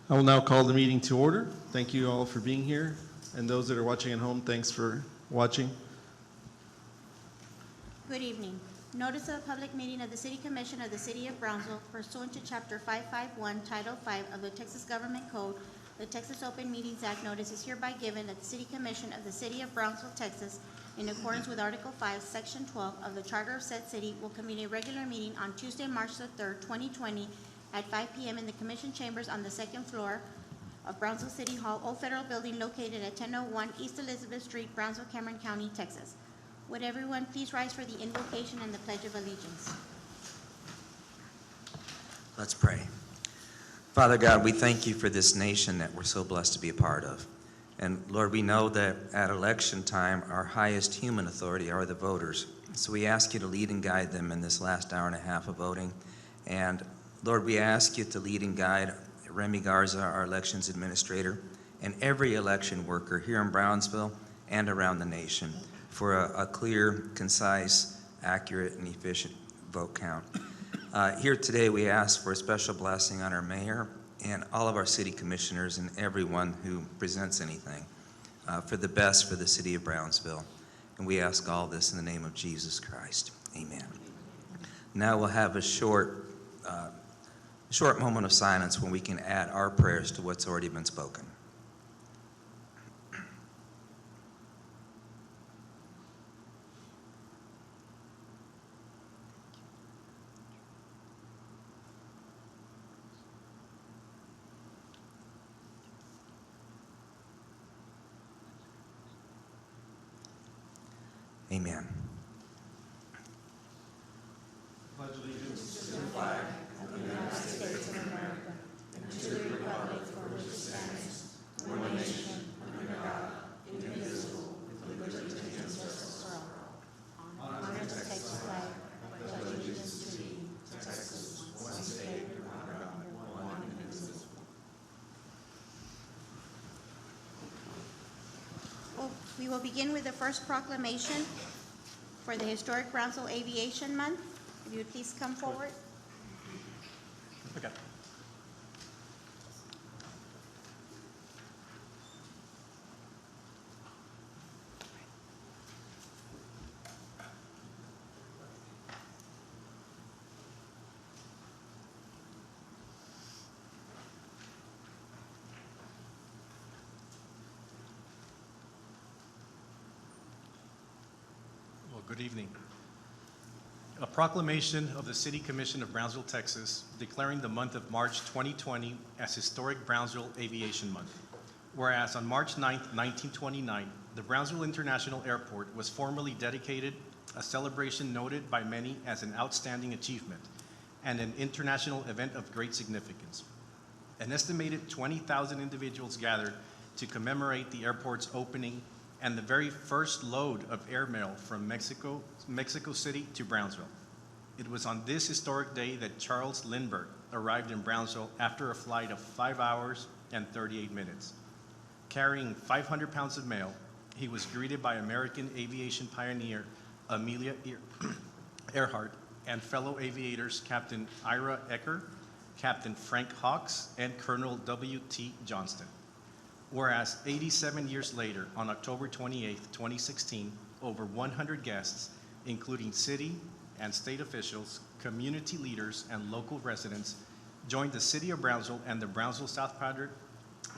I will now call the meeting to order. Thank you all for being here. And those that are watching at home, thanks for watching. Good evening. Notice of a public meeting of the City Commission of the City of Brownsville pursuant to Chapter 551, Title 5 of the Texas Government Code. The Texas Open Meetings Act notice is hereby given that the City Commission of the City of Brownsville, Texas, in accordance with Article 5, Section 12 of the Charter of said city, will convene a regular meeting on Tuesday, March the 3rd, 2020, at 5 p.m. in the Commission Chambers on the second floor of Brownsville City Hall, Old Federal Building, located at 1001 East Elizabeth Street, Brownsville, Cameron County, Texas. Would everyone please rise for the invocation and the Pledge of Allegiance? Let's pray. Father God, we thank you for this nation that we're so blessed to be a part of. And Lord, we know that at election time, our highest human authority are the voters. So we ask you to lead and guide them in this last hour and a half of voting. And Lord, we ask you to lead and guide Remy Garza, our elections administrator, and every election worker here in Brownsville and around the nation for a clear, concise, accurate, and efficient vote count. Here today, we ask for a special blessing on our mayor and all of our city commissioners and everyone who presents anything for the best for the city of Brownsville. And we ask all this in the name of Jesus Christ. Amen. Now we'll have a short moment of silence when we can add our prayers to what's already been spoken. Amen. Pledge allegiance to the flag of the United States of America and to the republic for which it stands, one nation, under God, indivisible, with liberty and justice for all. Honor to take the flag, Pledge allegiance to thee, Texas, one state, under God, one indivisible. We will begin with the first proclamation for the historic Brownsville Aviation Month. If you would please come forward. Okay. Good evening. A proclamation of the City Commission of Brownsville, Texas, declaring the month of March 2020 as Historic Brownsville Aviation Month. Whereas on March 9, 1929, the Brownsville International Airport was formally dedicated, a celebration noted by many as an outstanding achievement and an international event of great significance. An estimated 20,000 individuals gathered to commemorate the airport's opening and the very first load of airmail from Mexico City to Brownsville. It was on this historic day that Charles Lindbergh arrived in Brownsville after a flight of 5 hours and 38 minutes. Carrying 500 pounds of mail, he was greeted by American aviation pioneer Amelia Earhart and fellow aviators Captain Ira Ecker, Captain Frank Hawks, and Colonel W.T. Johnston. Whereas 87 years later, on October 28, 2016, over 100 guests, including city and state officials, community leaders, and local residents, joined the City of Brownsville and the Brownsville South Padre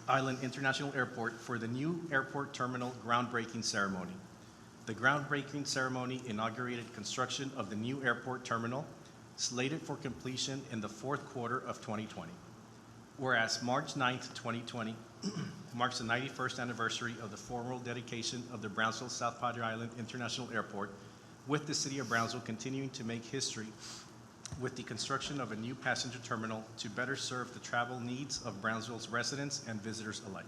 Island International Airport for the new airport terminal groundbreaking ceremony. The groundbreaking ceremony inaugurated construction of the new airport terminal, slated for completion in the fourth quarter of 2020. Whereas March 9th, 2020, marks the 91st anniversary of the formal dedication of the Brownsville South Padre Island International Airport, with the City of Brownsville continuing to make history with the construction of a new passenger terminal to better serve the travel needs of Brownsville's residents and visitors alike.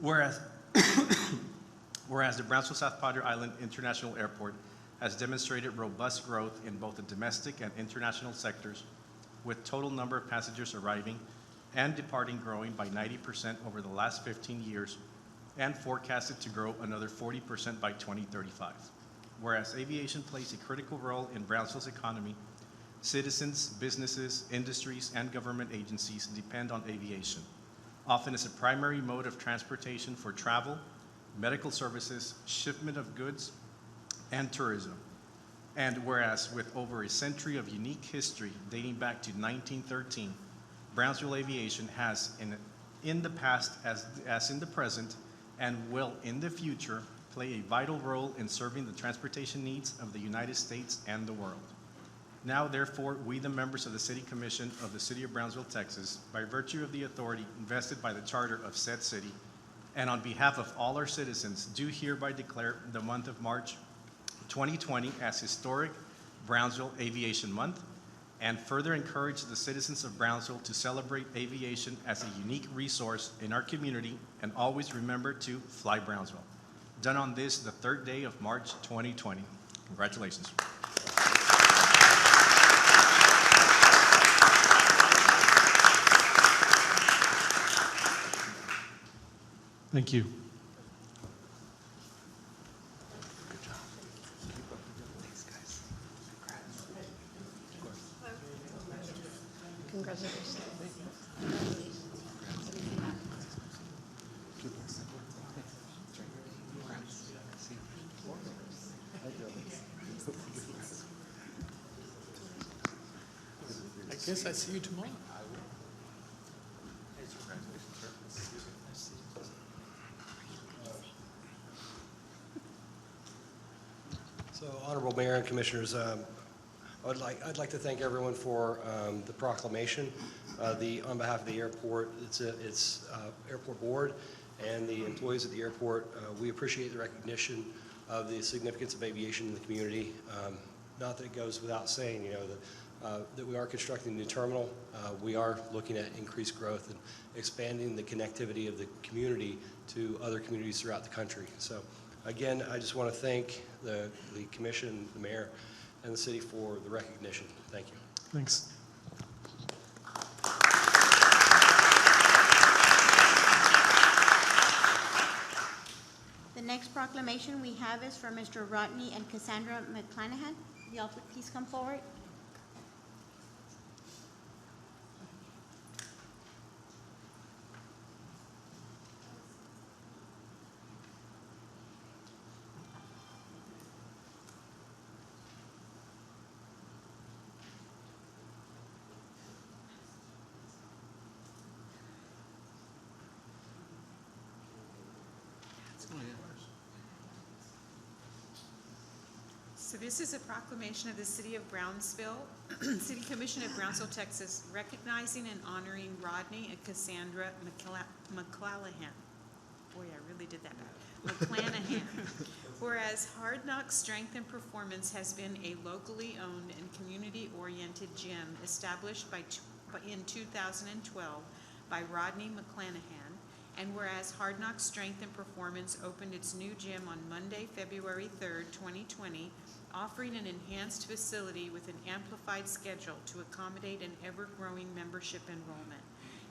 Whereas, the Brownsville South Padre Island International Airport has demonstrated robust growth in both the domestic and international sectors, with total number of passengers arriving and departing growing by 90% over the last 15 years and forecasted to grow another 40% by 2035. Whereas aviation plays a critical role in Brownsville's economy, Citizens, businesses, industries, and government agencies depend on aviation, often as a primary mode of transportation for travel, medical services, shipment of goods, and tourism. And whereas with over a century of unique history dating back to 1913, Brownsville Aviation has in the past as in the present and will in the future play a vital role in serving the transportation needs of the United States and the world. Now, therefore, we, the members of the City Commission of the City of Brownsville, Texas, by virtue of the authority invested by the charter of said city, and on behalf of all our citizens, do hereby declare the month of March 2020 as Historic Brownsville Aviation Month, and further encourage the citizens of Brownsville to celebrate aviation as a unique resource in our community, and always remember to fly Brownsville. Done on this, the 3rd day of March 2020. Congratulations. Thank you. Congratulations. I guess I see you tomorrow. So, Honorable Mayor and Commissioners, I'd like to thank everyone for the proclamation. On behalf of the airport, its airport board, and the employees at the airport, we appreciate the recognition of the significance of aviation in the community. Not that it goes without saying, that we are constructing a new terminal. We are looking at increased growth and expanding the connectivity of the community to other communities throughout the country. So, again, I just want to thank the commission, the mayor, and the city for the recognition. Thank you. Thanks. The next proclamation we have is from Mr. Rodney and Cassandra McClanahan. Y'all please come forward. So this is a proclamation of the City of Brownsville, City Commission of Brownsville, Texas, recognizing and honoring Rodney and Cassandra McClanahan. Boy, I really did that bad. McClanahan. Whereas Hard Knock Strength and Performance has been a locally owned and community-oriented gym established in 2012 by Rodney McClanahan, and whereas Hard Knock Strength and Performance opened its new gym on Monday, February 3rd, 2020, offering an enhanced facility with an amplified schedule to accommodate an ever-growing membership enrollment.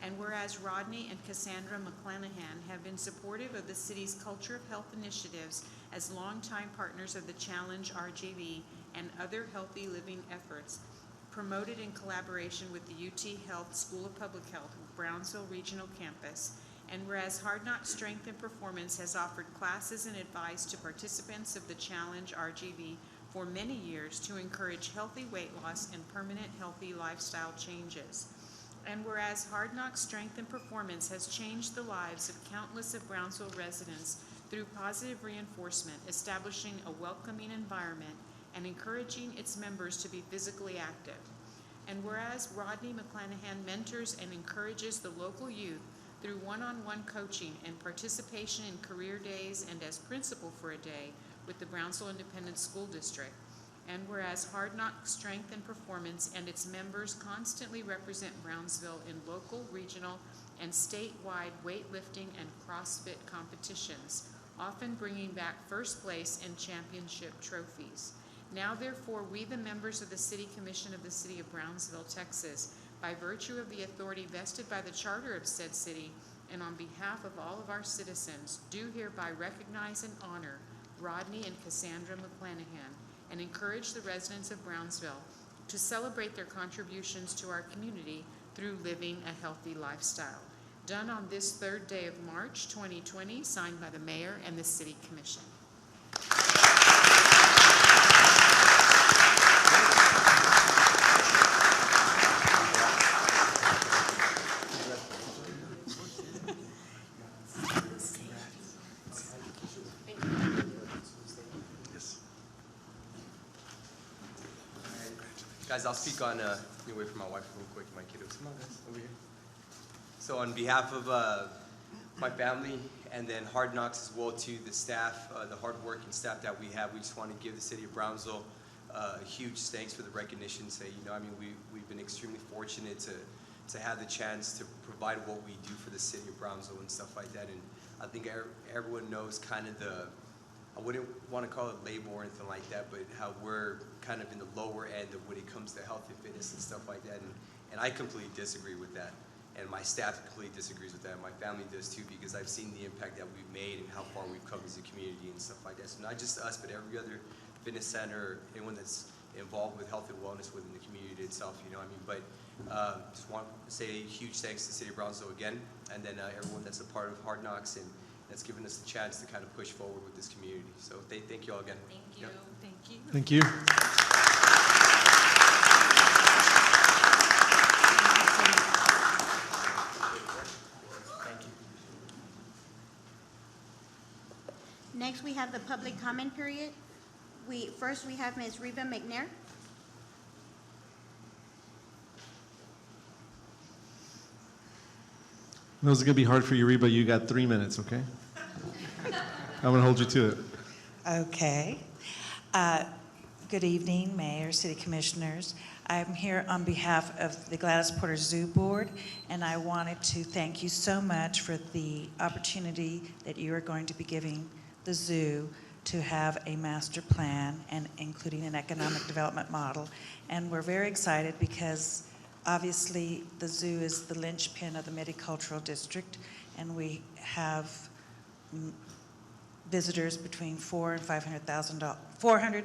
And whereas Rodney and Cassandra McClanahan have been supportive of the city's Culture of Health initiatives as longtime partners of the Challenge RGV and other healthy living efforts, promoted in collaboration with the UT Health School of Public Health, Brownsville Regional Campus. And whereas Hard Knock Strength and Performance has offered classes and advice to participants of the Challenge RGV for many years to encourage healthy weight loss and permanent healthy lifestyle changes. And whereas Hard Knock Strength and Performance has changed the lives of countless of Brownsville residents through positive reinforcement, establishing a welcoming environment and encouraging its members to be physically active. And whereas Rodney McClanahan mentors and encourages the local youth through one-on-one coaching and participation in career days and as principal for a day with the Brownsville Independent School District. And whereas Hard Knock Strength and Performance and its members constantly represent Brownsville in local, regional, and statewide weightlifting and CrossFit competitions, often bringing back first place and championship trophies. Now therefore, we, the members of the City Commission of the City of Brownsville, Texas, by virtue of the authority vested by the charter of said city, and on behalf of all of our citizens, do hereby recognize and honor Rodney and Cassandra McClanahan, and encourage the residents of Brownsville to celebrate their contributions to our community through living a healthy lifestyle. Done on this third day of March 2020, signed by the Mayor and the City Commission. Guys, I'll speak on, get away from my wife real quick, my kiddos. Come on, guys, over here. So on behalf of my family and then Hard Knocks as well to the staff, the hardworking staff that we have, we just want to give the city of Brownsville a huge thanks for the recognition. Say, we've been extremely fortunate to have the chance to provide what we do for the city of Brownsville and stuff like that. And I think everyone knows kind of I wouldn't want to call it label or anything like that, but how we're kind of in the lower end of when it comes to health and fitness and stuff like that. And I completely disagree with that. And my staff completely disagrees with that. My family does too, because I've seen the impact that we've made and how far we've come as a community and stuff like that. So not just us, but every other fitness center, anyone that's involved with health and wellness within the community itself, But just want to say a huge thanks to the city of Brownsville again, and then everyone that's a part of Hard Knocks and that's given us the chance to kind of push forward with this community. So thank you all again. Thank you. Yep. Thank you. Thank you. Next, we have the public comment period. First we have Ms. Reba McNair. No, it's going to be hard for you, Reba. You got 3 minutes, okay? I'm going to hold you to it. Okay. Good evening, Mayor, City Commissioners. I'm here on behalf of the Gladys Porter Zoo Board, and I wanted to thank you so much for the opportunity that you are going to be giving the zoo to have a master plan and including an economic development model. And we're very excited because obviously the zoo is the linchpin of the Multicultural District, and we have visitors between 400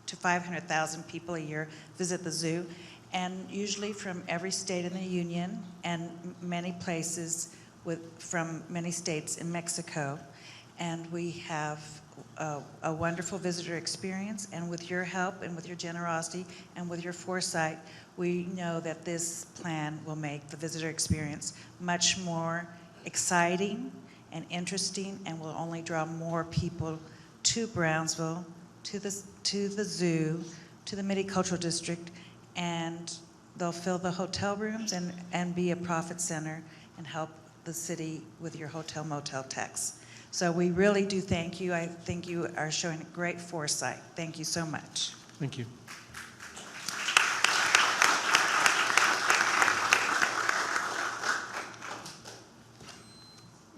to 500,000 people a year visit the zoo, and usually from every state in the union and many places from many states in Mexico. And we have a wonderful visitor experience, and with your help and with your generosity and with your foresight, we know that this plan will make the visitor experience much more exciting and interesting, and will only draw more people to Brownsville, to the zoo, to the Multicultural District, and they'll fill the hotel rooms and be a profit center and help the city with your hotel motel tax. So we really do thank you. I think you are showing great foresight. Thank you so much. Thank you.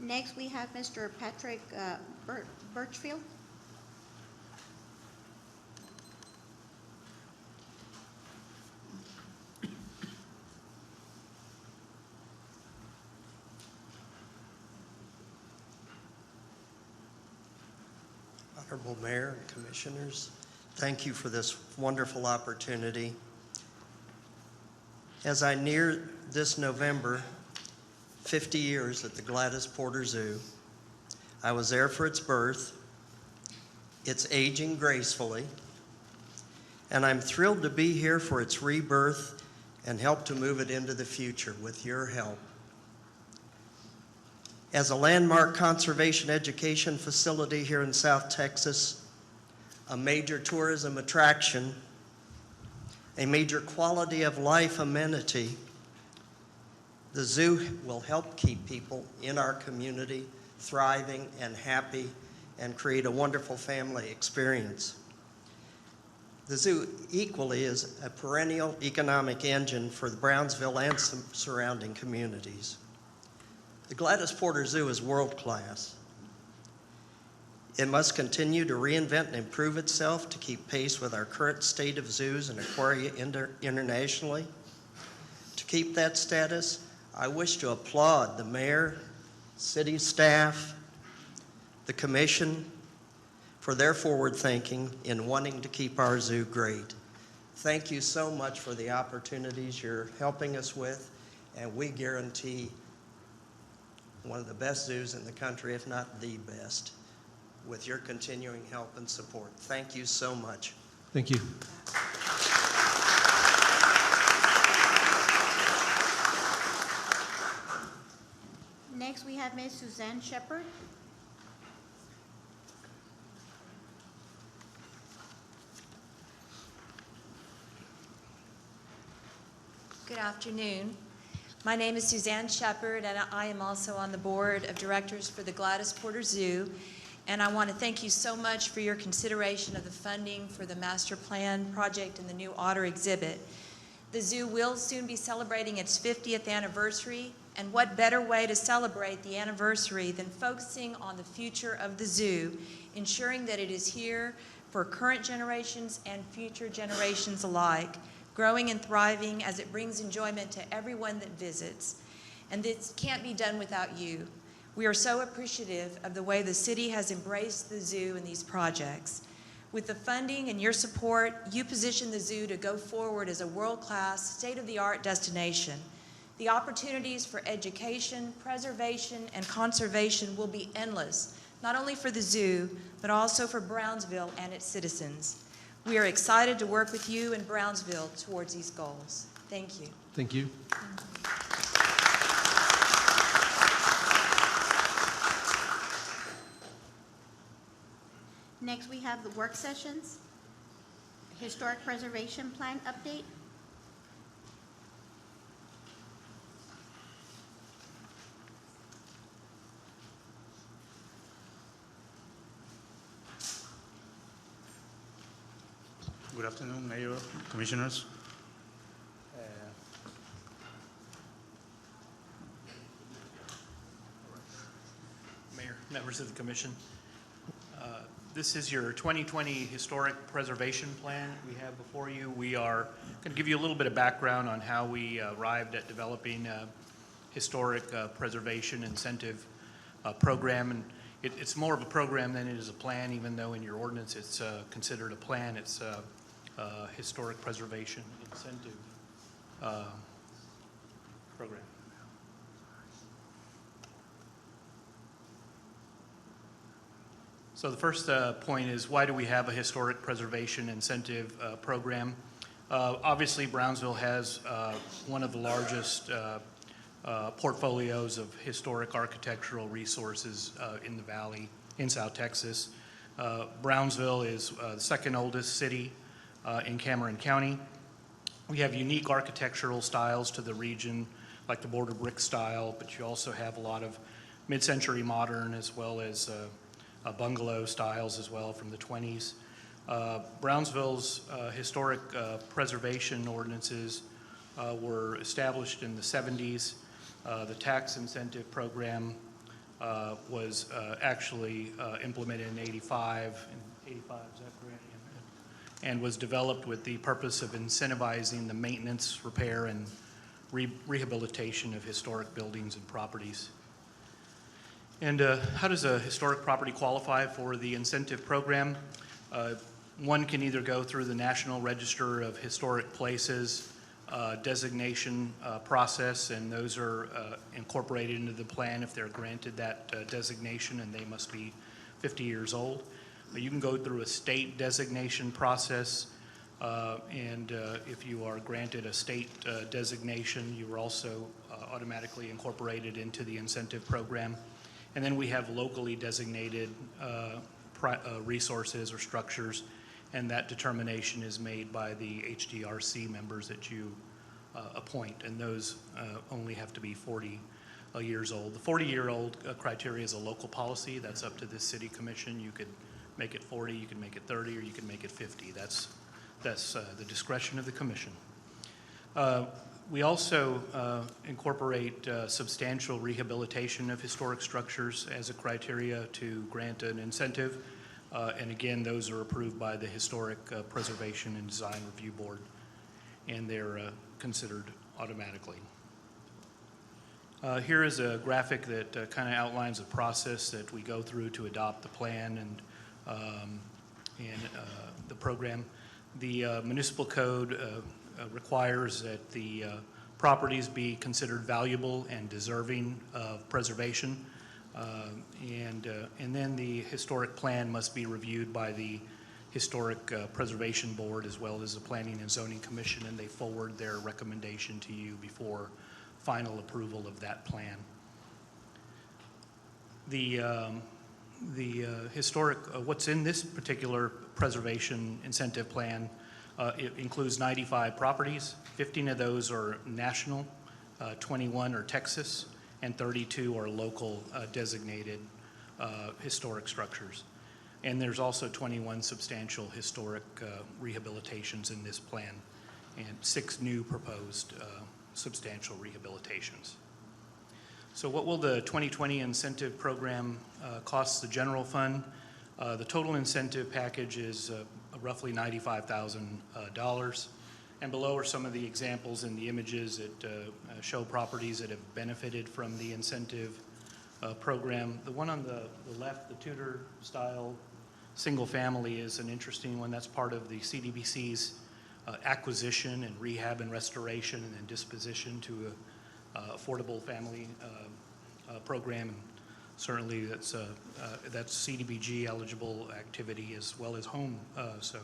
Next, we have Mr. Patrick Birchfield. Honorable Mayor and Commissioners, thank you for this wonderful opportunity. As I near this November 50 years at the Gladys Porter Zoo, I was there for its birth. It's aging gracefully, and I'm thrilled to be here for its rebirth and help to move it into the future with your help. As a landmark conservation education facility here in South Texas, a major tourism attraction, a major quality of life amenity, the zoo will help keep people in our community thriving and happy and create a wonderful family experience. The zoo equally is a perennial economic engine for the Brownsville and some surrounding communities. The Gladys Porter Zoo is world-class. It must continue to reinvent and improve itself to keep pace with our current state of zoos and aquaria internationally. To keep that status, I wish to applaud the mayor, city staff, the commission for their forward thinking in wanting to keep our zoo great. thank you so much for the opportunities you're helping us with, and we guarantee one of the best zoos in the country, if not the best, with your continuing help and support. Thank you so much. Thank you. Next, we have Ms. Suzanne Shepherd. Good afternoon. My name is Suzanne Shepherd, and I am also on the board of directors for the Gladys Porter Zoo. And I want to thank you so much for your consideration of the funding for the master plan project and the new otter exhibit. The zoo will soon be celebrating its 50th anniversary, and what better way to celebrate the anniversary than focusing on the future of the zoo, ensuring that it is here for current generations and future generations alike, growing and thriving as it brings enjoyment to everyone that visits. And this can't be done without you. We are so appreciative of the way the city has embraced the zoo in these projects. With the funding and your support, you position the zoo to go forward as a world-class, state-of-the-art destination. The opportunities for education, preservation, and conservation will be endless, not only for the zoo, but also for Brownsville and its citizens. We are excited to work with you in Brownsville towards these goals. Thank you. Thank you. Next, we have the work sessions. Historic Preservation Plan update. Good afternoon, Mayor, Commissioners. Mayor, members of the Commission. This is your 2020 Historic Preservation Plan we have before you. We are going to give you a little bit of background on how we arrived at developing a historic preservation incentive program. And it's more of a program than it is a plan, even though in your ordinance it's considered a plan. It's a historic preservation incentive program. So the first point is, why do we have a historic preservation incentive program? Obviously, Brownsville has one of the largest portfolios of historic architectural resources in the valley in South Texas. Brownsville is the second oldest city in Cameron County. We have unique architectural styles to the region, like the border brick style, but you also have a lot of mid-century modern as well as bungalow styles as well from the 20s. Brownsville's historic preservation ordinances were established in the 70s. The tax incentive program was actually implemented in 85. In 85, is that correct? And was developed with the purpose of incentivizing the maintenance, repair, and rehabilitation of historic buildings and properties. And how does a historic property qualify for the incentive program? One can either go through the National Register of Historic Places designation process, and those are incorporated into the plan if they're granted that designation, and they must be 50 years old. You can go through a state designation process, and if you are granted a state designation, you are also automatically incorporated into the incentive program. And then we have locally designated resources or structures, and that determination is made by the HDRC members that you appoint, and those only have to be 40 years old. The 40-year-old criteria is a local policy. That's up to the city commission. You could make it 40, you can make it 30, or you can make it 50. That's the discretion of the commission. We also incorporate substantial rehabilitation of historic structures as a criteria to grant an incentive. And again, those are approved by the Historic Preservation and Design Review Board, and they're considered automatically. Here is a graphic that kind of outlines the process that we go through to adopt the plan and the program. The municipal code requires that the properties be considered valuable and deserving of preservation. And then the historic plan must be reviewed by the Historic Preservation Board as well as the Planning and Zoning Commission, and they forward their recommendation to you before final approval of that plan. The historic, what's in this particular preservation incentive plan, it includes 95 properties. 15 of those are national, 21 are Texas, and 32 are local designated historic structures. And there's also 21 substantial historic rehabilitations in this plan, and 6 new proposed substantial rehabilitations. So what will the 2020 incentive program cost the general fund? The total incentive package is roughly $95,000. And below are some of the examples in the images that show properties that have benefited from the incentive program. The one on the left, the Tudor style single family, is an interesting one. That's part of the CDBC's acquisition and rehab and restoration and then disposition to a affordable family program. And certainly that's CDBG eligible activity as well as home, so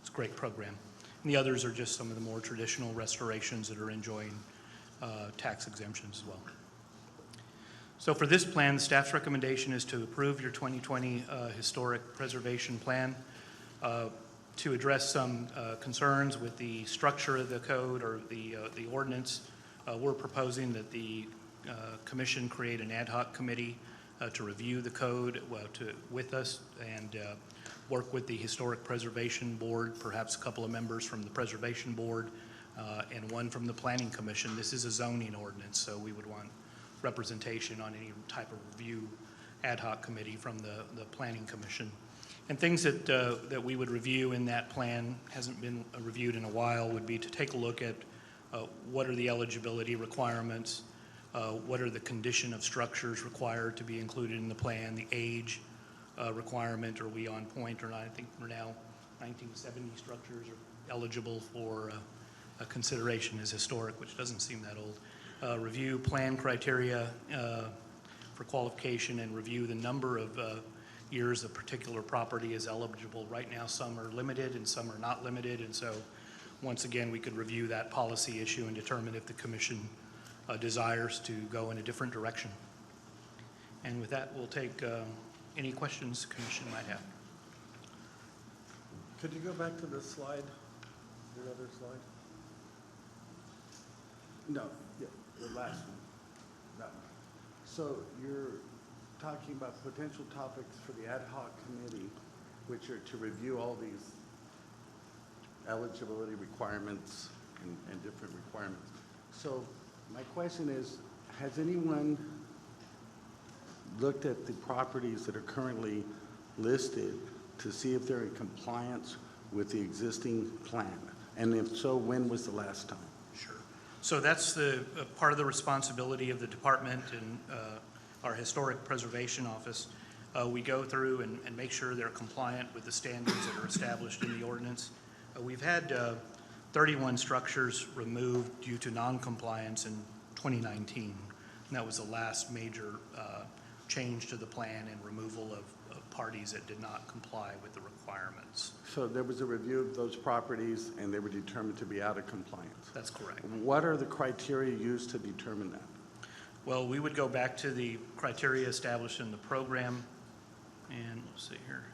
it's a great program. And the others are just some of the more traditional restorations that are enjoying tax exemptions as well. So for this plan, the staff's recommendation is to approve your 2020 historic preservation plan. To address some concerns with the structure of the code or the ordinance, we're proposing that the commission create an ad hoc committee to review the code with us and work with the Historic Preservation Board, perhaps a couple of members from the Preservation Board and one from the Planning Commission. This is a zoning ordinance, so we would want representation on any type of review ad hoc committee from the Planning Commission. And things that we would review in that plan, hasn't been reviewed in a while, would be to take a look at what are the eligibility requirements, what are the condition of structures required to be included in the plan, the age requirement, are we on point or not? I think we're now 1970 structures are eligible for consideration as historic, which doesn't seem that old. Review plan criteria for qualification and review the number of years a particular property is eligible. Right now, some are limited and some are not limited, and so once again, we could review that policy issue and determine if the commission desires to go in a different direction. And with that, we'll take any questions the commission might have. Could you go back to the slide, your other slide? No, yeah, the last one, that one. So you're talking about potential topics for the ad hoc committee, which are to review all these eligibility requirements and different requirements. So my question is, has anyone looked at the properties that are currently listed to see if they're in compliance with the existing plan? And if so, when was the last time? Sure. So that's the part of the responsibility of the department and our Historic Preservation Office. We go through and make sure they're compliant with the standards that are established in the ordinance. We've had 31 structures removed due to non-compliance in 2019. And that was the last major change to the plan and removal of parties that did not comply with the requirements. So there was a review of those properties and they were determined to be out of compliance? That's correct. What are the criteria used to determine that? Well, we would go back to the criteria established in the program, and let's see here.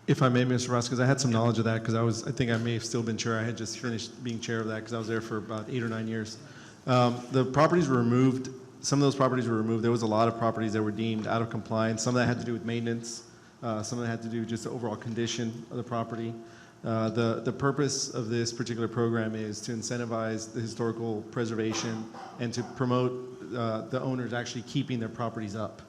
If I may, Mr. Ross, because I had some knowledge of that, because I think I may have still been chair. I had just finished being chair of that because I was there for about 8 or 9 years. The properties were removed. Some of those properties were removed. There was a lot of properties that were deemed out of compliance. Some of that had to do with maintenance. Some of that had to do with just the overall condition of the property. The purpose of this particular program is to incentivize the historical preservation and to promote the owners actually keeping their properties up.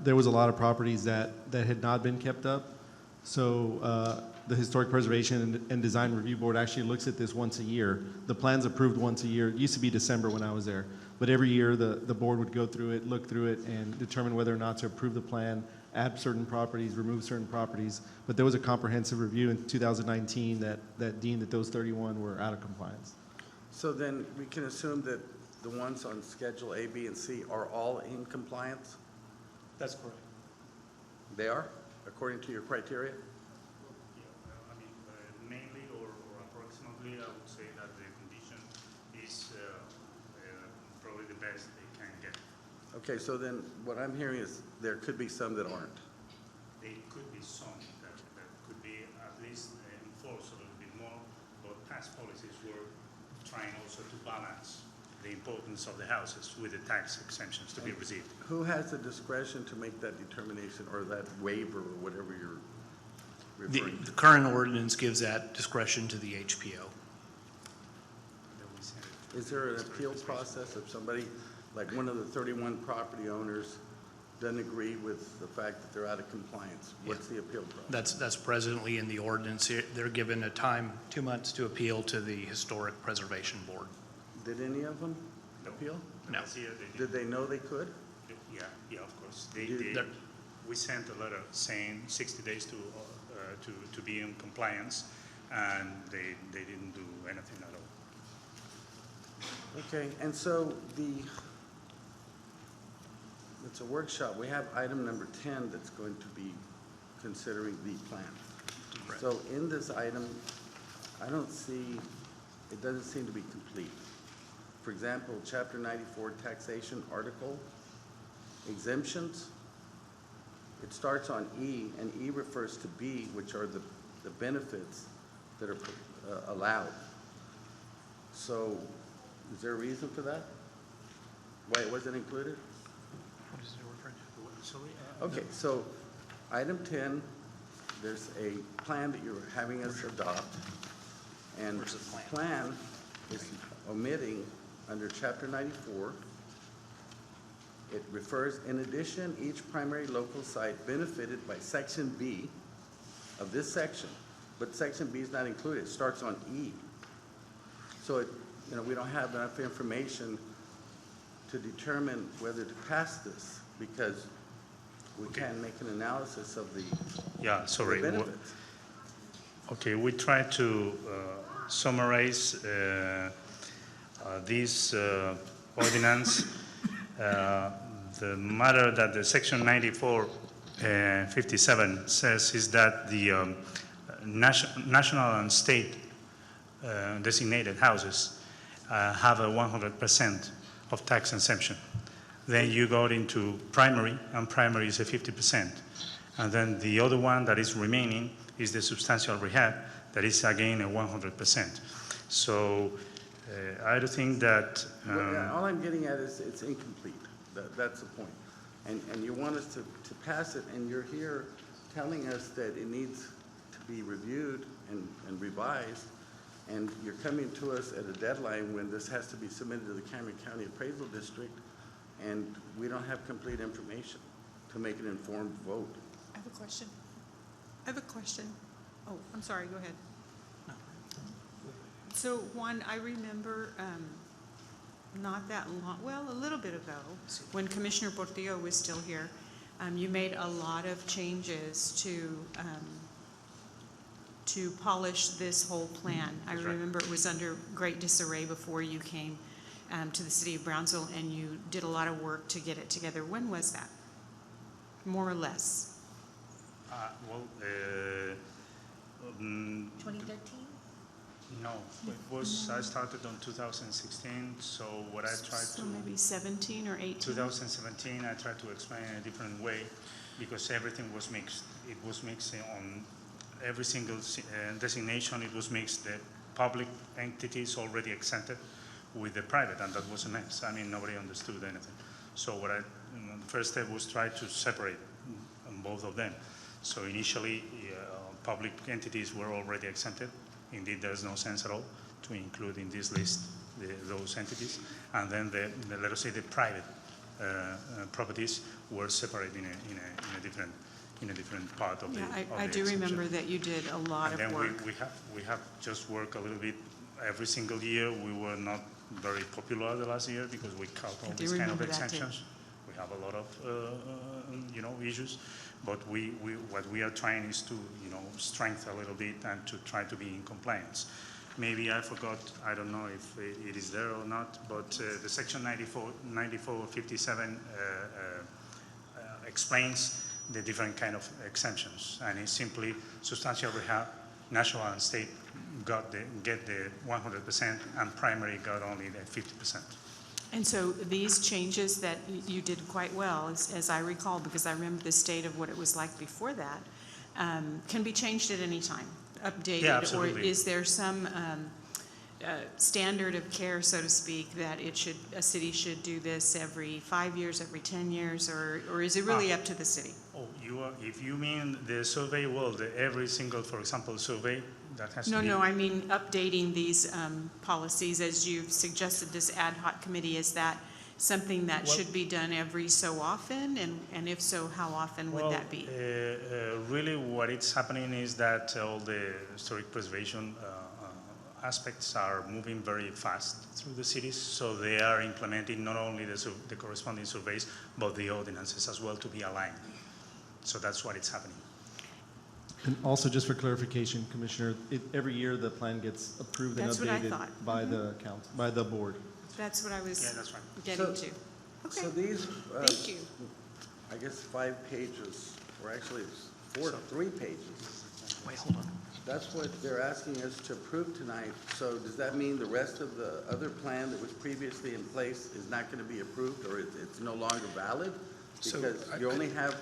There was a lot of properties that had not been kept up. So the Historic Preservation and Design Review Board actually looks at this once a year. The plan's approved once a year. It used to be December when I was there. But every year the board would go through it, look through it, and determine whether or not to approve the plan add certain properties, remove certain properties. But there was a comprehensive review in 2019 that deemed that those 31 were out of compliance. So then we can assume that the ones on Schedule A, B, and C are all in compliance? That's correct. They are, according to your criteria? Mainly or approximately, I would say that the condition is probably the best they can get. Okay, so then what I'm hearing is there could be some that aren't. There could be some that could be at least enforced a little bit more, but past policies were trying also to balance the importance of the houses with the tax exemptions to be received. Who has the discretion to make that determination or that waiver or whatever you're referring to? The current ordinance gives that discretion to the HPO. Is there an appeal process if somebody, like one of the 31 property owners, doesn't agree with the fact that they're out of compliance? What's the appeal process? That's presently in the ordinance. They're given a time, 2 months, to appeal to the Historic Preservation Board. Did any of them appeal? No. Did they know they could? Yeah, of course. We sent a letter saying 60 days to be in compliance, and they didn't do anything at all. Okay, and so it's a workshop. We have item number 10 that's going to be considering the plan. Correct. So in this item, it doesn't seem to be complete. For example, Chapter 94 taxation article, exemptions. It starts on E, and E refers to B, which are the benefits that are allowed. So is there a reason for that? Why it wasn't included? What is it referring to? Sorry? Okay, so item 10, there's a plan that you're having us adopt. And Where's the plan? plan is omitting under Chapter 94. It refers, in addition, each primary local site benefited by Section B of this section, but Section B is not included. It starts on E. So we don't have enough information to determine whether to pass this because we can't make an analysis of the Yeah, sorry. benefits. Okay, we try to summarize this ordinance. The matter that the section 9457 says is that the national and state designated houses have a 100% of tax exemption. Then you go into primary, and primary is a 50%. And then the other one that is remaining is the substantial rehab, that is again a 100%. So I do think that... all I'm getting at is it's incomplete. That's the point. And you want us to pass it, and you're here telling us that it needs to be reviewed and revised, and you're coming to us at a deadline when this has to be submitted to the Cameron County Appraisal District, and we don't have complete information to make an informed vote. I have a question. Oh, I'm sorry, go ahead. So Juan, I remember not that long, well, a little bit ago, when Commissioner Portillo was still here, you made a lot of changes to polish this whole plan. I remember it was under great disarray before you came to the city of Brownsville, and you did a lot of work to get it together. When was that, more or less? 2013? No, I started on 2016, so what I tried So to... maybe 17 or 18? 2017, I tried to explain in a different way because everything was mixed. It was mixed on every single designation. It was mixed. The public entities already exempted with the private, and that was a mess. I mean, nobody understood anything. So what the first step was try to separate both of them. So initially, public entities were already exempted. Indeed, there's no sense at all to include in this list those entities. And then let us say the private properties were separated in a different part of the I do remember that you did a lot of work. And then we have just worked a little bit every single year. We were not very popular the last year because we cut all these kind of exemptions. We have a lot of, issues. But what we are trying is to, strengthen a little bit and to try to be in compliance. Maybe I forgot, I don't know if it is there or not, but the section 9457 explains the different kind of exemptions, and it's simply substantial rehab, national and state get the 100%, and primary got only the 50%. And so these changes that you did quite well, as I recall, because I remember the state of what it was like before that, can be changed at any time, updated? Yeah, absolutely. Or is there some standard of care, so to speak, that a city should do this every 5 years, every 10 years, or is it really up to the city? Oh, if you mean the survey, well, every single, for example, survey, that has to be... No, I mean updating these policies, as you've suggested, this ad hoc committee, is that something that should be done every so often? And if so, how often would that be? Really what is happening is that all the historic preservation aspects are moving very fast through the cities, so they are implementing not only the corresponding surveys, but the ordinances as well to be aligned. So that's what is happening. And also, just for clarification, Commissioner, every year the plan gets approved and That's what I updated thought. by the council, by the board. That's what I was that's right. getting to. Okay, So these, thank you. I guess 5 pages, or actually it's 3 pages. Wait, hold on. That's what they're asking us to approve tonight. So does that mean the rest of the other plan that was previously in place is not going to be approved, or it's no longer valid? Because you only have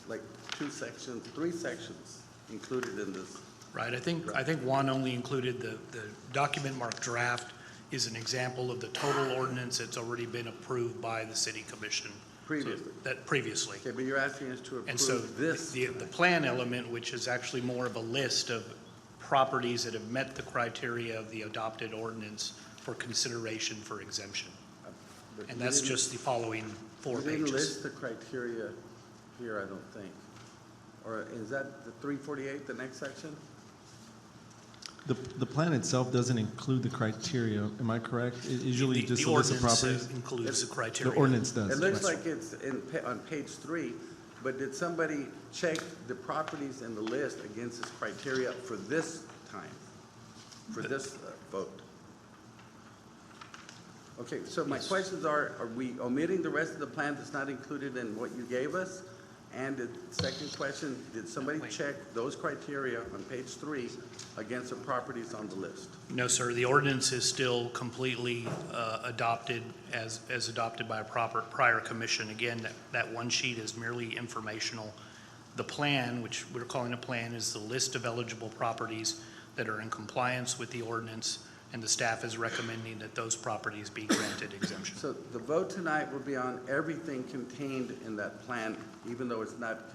like 3 sections included in this. Right, I think one only included the document marked draft is an example of the total ordinance that's already been approved by the city commission. Previously. Previously. Okay, but you're asking us to And so approve this. the plan element, which is actually more of a list of properties that have met the criteria of the adopted ordinance for consideration for exemption. But And you that's didn't- just the following 4 You didn't pages. list the criteria here, I don't think. Or is that the 348, the next section? The plan itself doesn't include the criteria, am I correct? It usually just a list of The ordinance properties. includes the The criteria. ordinance does. It looks right. like it's on page 3, but did somebody check the properties in the list against this criteria for this time, for this vote? Okay, so my questions are we omitting the rest of the plan that's not included in what you gave us? And the second question, did somebody check those criteria on page 3 against the properties on the list? No, sir, the ordinance is still completely adopted as adopted by a prior commission. Again, that one sheet is merely informational. The plan, which we're calling a plan, is the list of eligible properties that are in compliance with the ordinance, and the staff is recommending that those properties be granted exemption. So the vote tonight will be on everything contained in that plan, even though it's not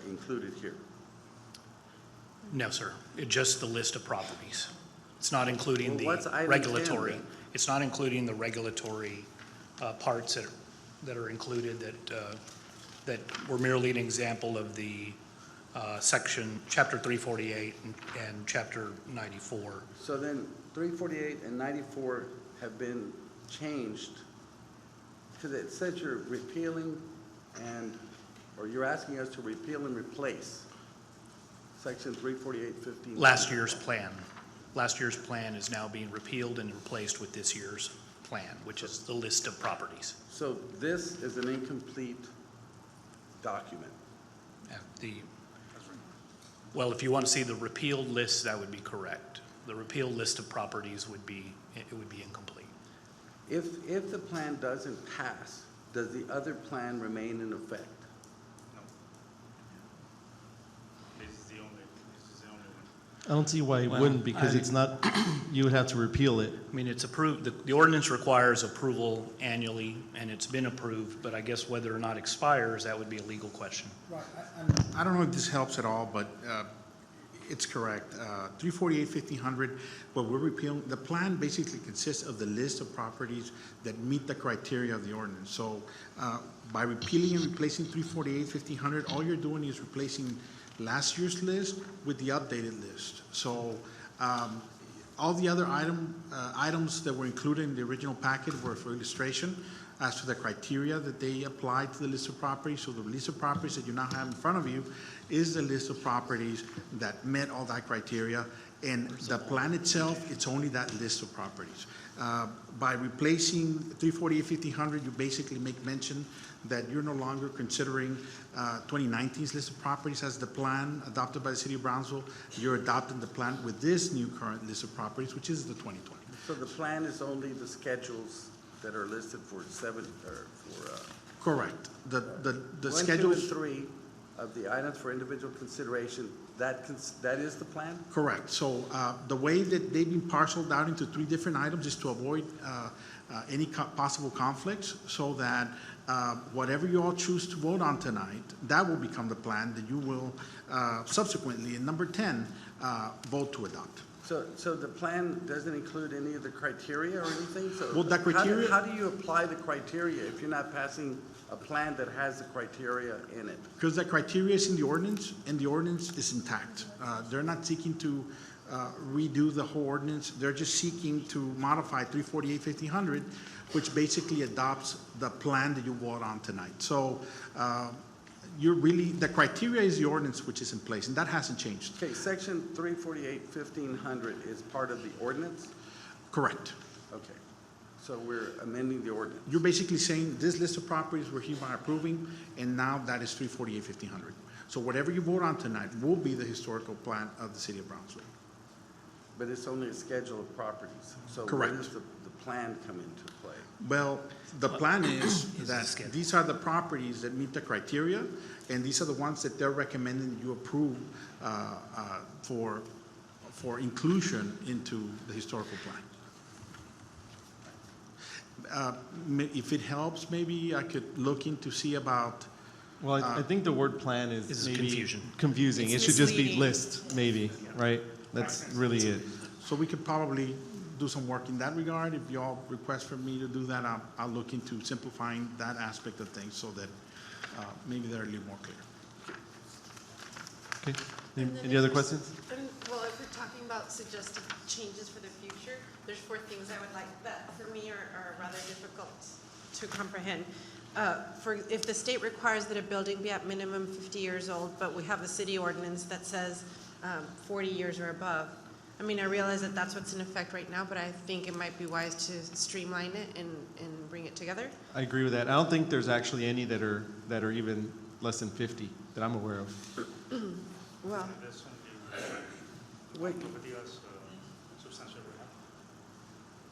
included here. No, sir, it's just the list of properties. It's not including Well, what's the item 10 regulatory. then? It's not including the regulatory parts that are included that were merely an example of the section, chapter 348 and chapter 94. So then 348 and 94 have been changed because it says you're repealing or you're asking us to repeal and replace section 348.15. Last year's plan is now being repealed and replaced with this year's plan, which is the list of properties. So this is an incomplete document. Well, if you want to see the repealed list, that would be correct. The repealed list of properties would be incomplete. If the plan doesn't pass, does the other plan remain in effect? This is the only one. I don't see why it wouldn't, because it's not, you would have to repeal it. I mean, it's approved, the ordinance requires approval annually, and it's been approved, but I guess whether or not expires, that would be a legal question. Right. I don't know if this helps at all, but it's correct. 348-1500, but we're repealing, the plan basically consists of the list of properties that meet the criteria of the ordinance. So by repealing and replacing 348-1500, all you're doing is replacing last year's list with the updated list. So all the other items that were included in the original packet were for illustration. as to the criteria that they apply to the list of properties. So the list of properties that you now have in front of you is the list of properties that met all that criteria. And the plan itself, it's only that list of properties. By replacing 348-1500, you basically make mention that you're no longer considering 2019's list of properties as the plan adopted by the city of Brownsville. You're adopting the plan with this new current list of properties, which is the 2020. So the plan is only the schedules that are listed for Correct. The 1, 2, schedules. and 3 of the items for individual consideration, that is the plan? Correct. So the way that they've been parceled out into 3 different items is to avoid any possible conflicts, so that whatever you all choose to vote on tonight, that will become the plan that you will subsequently, in number 10, vote to adopt. So the plan doesn't include any of the criteria or anything? So Well, that criteria- How do you apply the criteria if you're not passing a plan that has the criteria in it? Because the criteria is in the ordinance, and the ordinance is intact. They're not seeking to redo the whole ordinance. They're just seeking to modify 348-1500, which basically adopts the plan that you vote on tonight. So the criteria is the ordinance which is in place, and that hasn't changed. Okay, section 348-1500 is part of the ordinance? Correct. Okay, so we're amending the ordinance. You're basically saying this list of properties we're hereby approving, and now that is 348-1500. So whatever you vote on tonight will be the historical plan of the city of Brownsville. But it's only a schedule of properties. So Correct. when does the plan come into play? Well, the plan is that these are the properties that meet the criteria, and these are the ones that they're recommending you approve for inclusion into the historical plan. If it helps, maybe I could look into see about. Well, I think the word plan is maybe confusing. It's It should just be misleading. list, maybe, right? That's really it. So we could probably do some work in that regard. If y'all request for me to do that, I'll look into simplifying that aspect of things so that maybe they're a little more clear. Okay. Any other questions? Well, if we're talking about suggested changes for the future, there's 4 things I would like that for me are rather difficult to comprehend. If the state requires that a building be at minimum 50 years old, but we have a city ordinance that says 40 years or above. I mean, I realize that that's what's in effect right now, but I think it might be wise to streamline it and bring it together. I agree with that. I don't think there's actually any that are even less than 50 that I'm aware of. Well, Wait, Substantial rehab.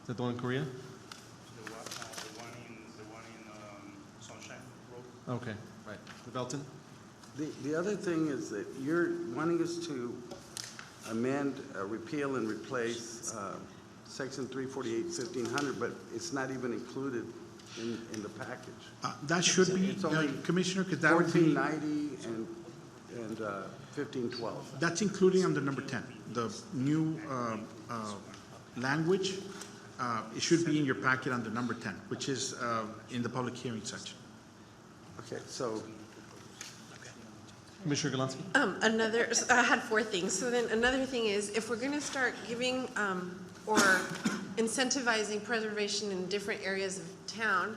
Is that the one in Korea? The one in Sunshine Road. Okay, right. The Belton? the other thing is that you're wanting us to amend, repeal and replace section 348-1500, but it's not even included in the package. That should be, It's only Commissioner, because that would be. 1490 and 1512. That's including under number 10, the new language. It should be in your packet under number 10, which is in the public hearing section. Okay, so Commissioner Galansky? I had 4 things. So then another thing is, if we're going to start giving or incentivizing preservation in different areas of town,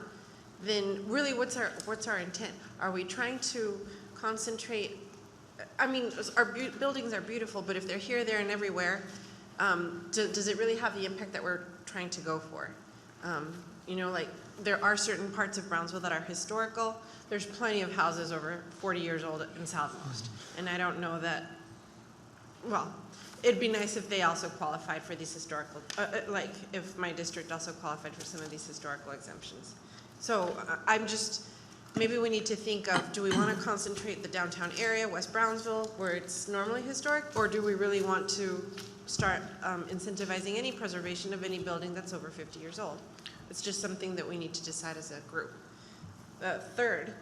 then really what's our intent? Are we trying to concentrate? I mean, our buildings are beautiful, but if they're here, there, and everywhere, does it really have the impact that we're trying to go for? You know, like there are certain parts of Brownsville that are historical. There's plenty of houses over 40 years old in Southmost, and I don't know that. Well, it'd be nice if they also qualified for these historical, like if my district also qualified for some of these historical exemptions. So I'm just. Maybe we need to think of, do we want to concentrate the downtown area, West Brownsville, where it's normally historic, or do we really want to start incentivizing any preservation of any building that's over 50 years old? It's just something that we need to decide as a group. Third,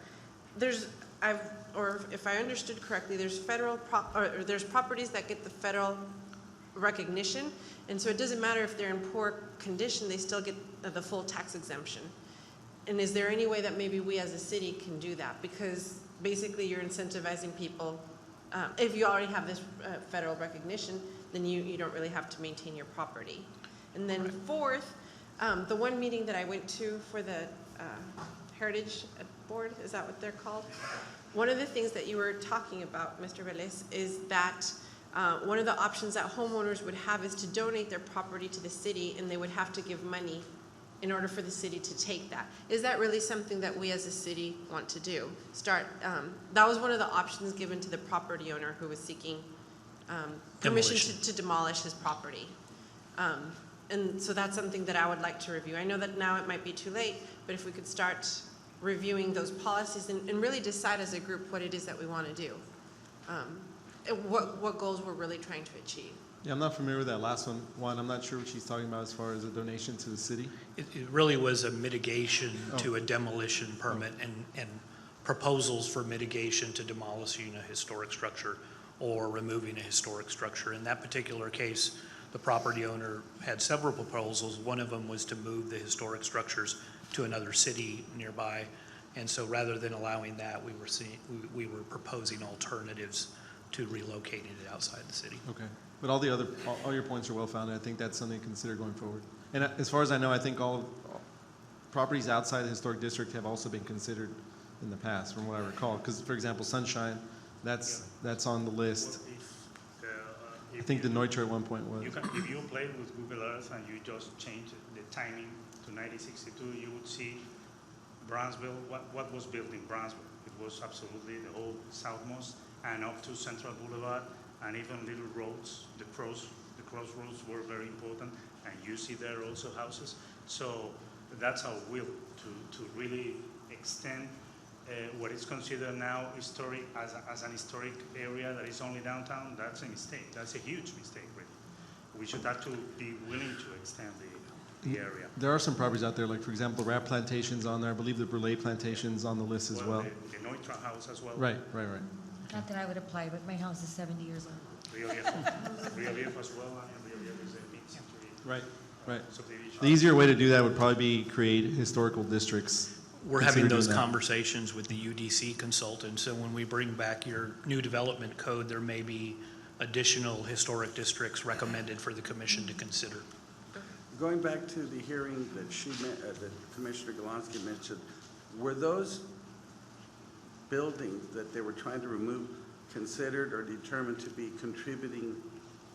if I understood correctly, there's there's properties that get the federal recognition, and so it doesn't matter if they're in poor condition, they still get the full tax exemption. And is there any way that maybe we as a city can do that? Because basically you're incentivizing people. If you already have this federal recognition, then you don't really have to maintain your property. And then fourth, The one meeting that I went to for the Heritage Board, is that what they're called? One of the things that you were talking about, Mr. Velez, is that one of the options that homeowners would have is to donate their property to the city, and they would have to give money in order for the city to take that. Is that really something that we as a city want to do? That was one of the options given to the property owner who was seeking permission to demolish his property. And so that's something that I would like to review. I know that now it might be too late, but if we could start reviewing those policies and really decide as a group what it is that we want to do, what goals we're really trying to achieve. Yeah, I'm not familiar with that last one. Juan, I'm not sure what she's talking about as far as a donation to the city. It really was a mitigation to a demolition permit and proposals for mitigation to demolishing a historic structure or removing a historic structure. In that particular case, the property owner had several proposals. One of them was to move the historic structures to another city nearby. And so rather than allowing that, we were proposing alternatives to relocating it outside the city. Okay. But all your points are well founded. I think that's something to consider going forward. And as far as I know, I think all properties outside the historic district have also been considered in the past, from what I recall. Because, for example, Sunshine, that's on the list. I think the Neutral at one point was. If you play with Google Earth and you just change the timing to 1962, you would see Brownsville, what was built in Brownsville. It was absolutely the whole southmost and up to Central Boulevard, and even little roads, the crossroads were very important, and you see there also houses. So that's our will, to really extend what is considered now historic as an historic area that is only downtown. That's a mistake. That's a huge mistake, really. We should have to be willing to extend the area. There are some properties out there, like, for example, Rap Plantation's on there. I believe the Brule Plantation's on the list as well. The Neutra house as well. Right. Not that I would apply, but my house is 70 years old. Rio Viejo as well, and Rio Viejo is a mid-century Right. subdivision. The easier way to do that would probably be create historical districts. We're having those conversations with the UDC consultant, so when we bring back your new development code, there may be additional historic districts recommended for the commission to consider. Going back to the hearing that that Commissioner Galonsky mentioned, were those buildings that they were trying to remove considered or determined to be contributing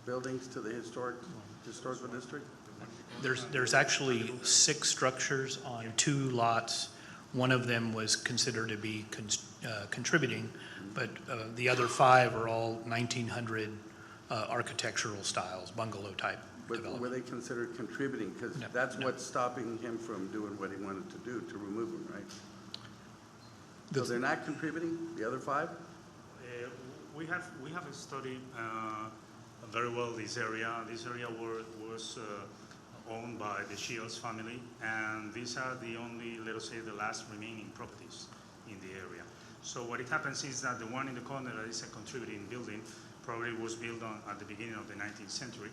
buildings to the historical district? There's actually 6 structures on 2 lots. One of them was considered to be contributing, but the other 5 are all 1900 architectural styles, bungalow type development. Were they considered contributing? Because that's what's stopping him from doing what he wanted to do, to remove them, right? So they're not contributing, the other 5? We have studied very well this area. This area was owned by the Shields family, and these are the only, let us say, the last remaining properties in the area. So what it happens is that the one in the corner that is a contributing building probably was built at the beginning of the 19th century,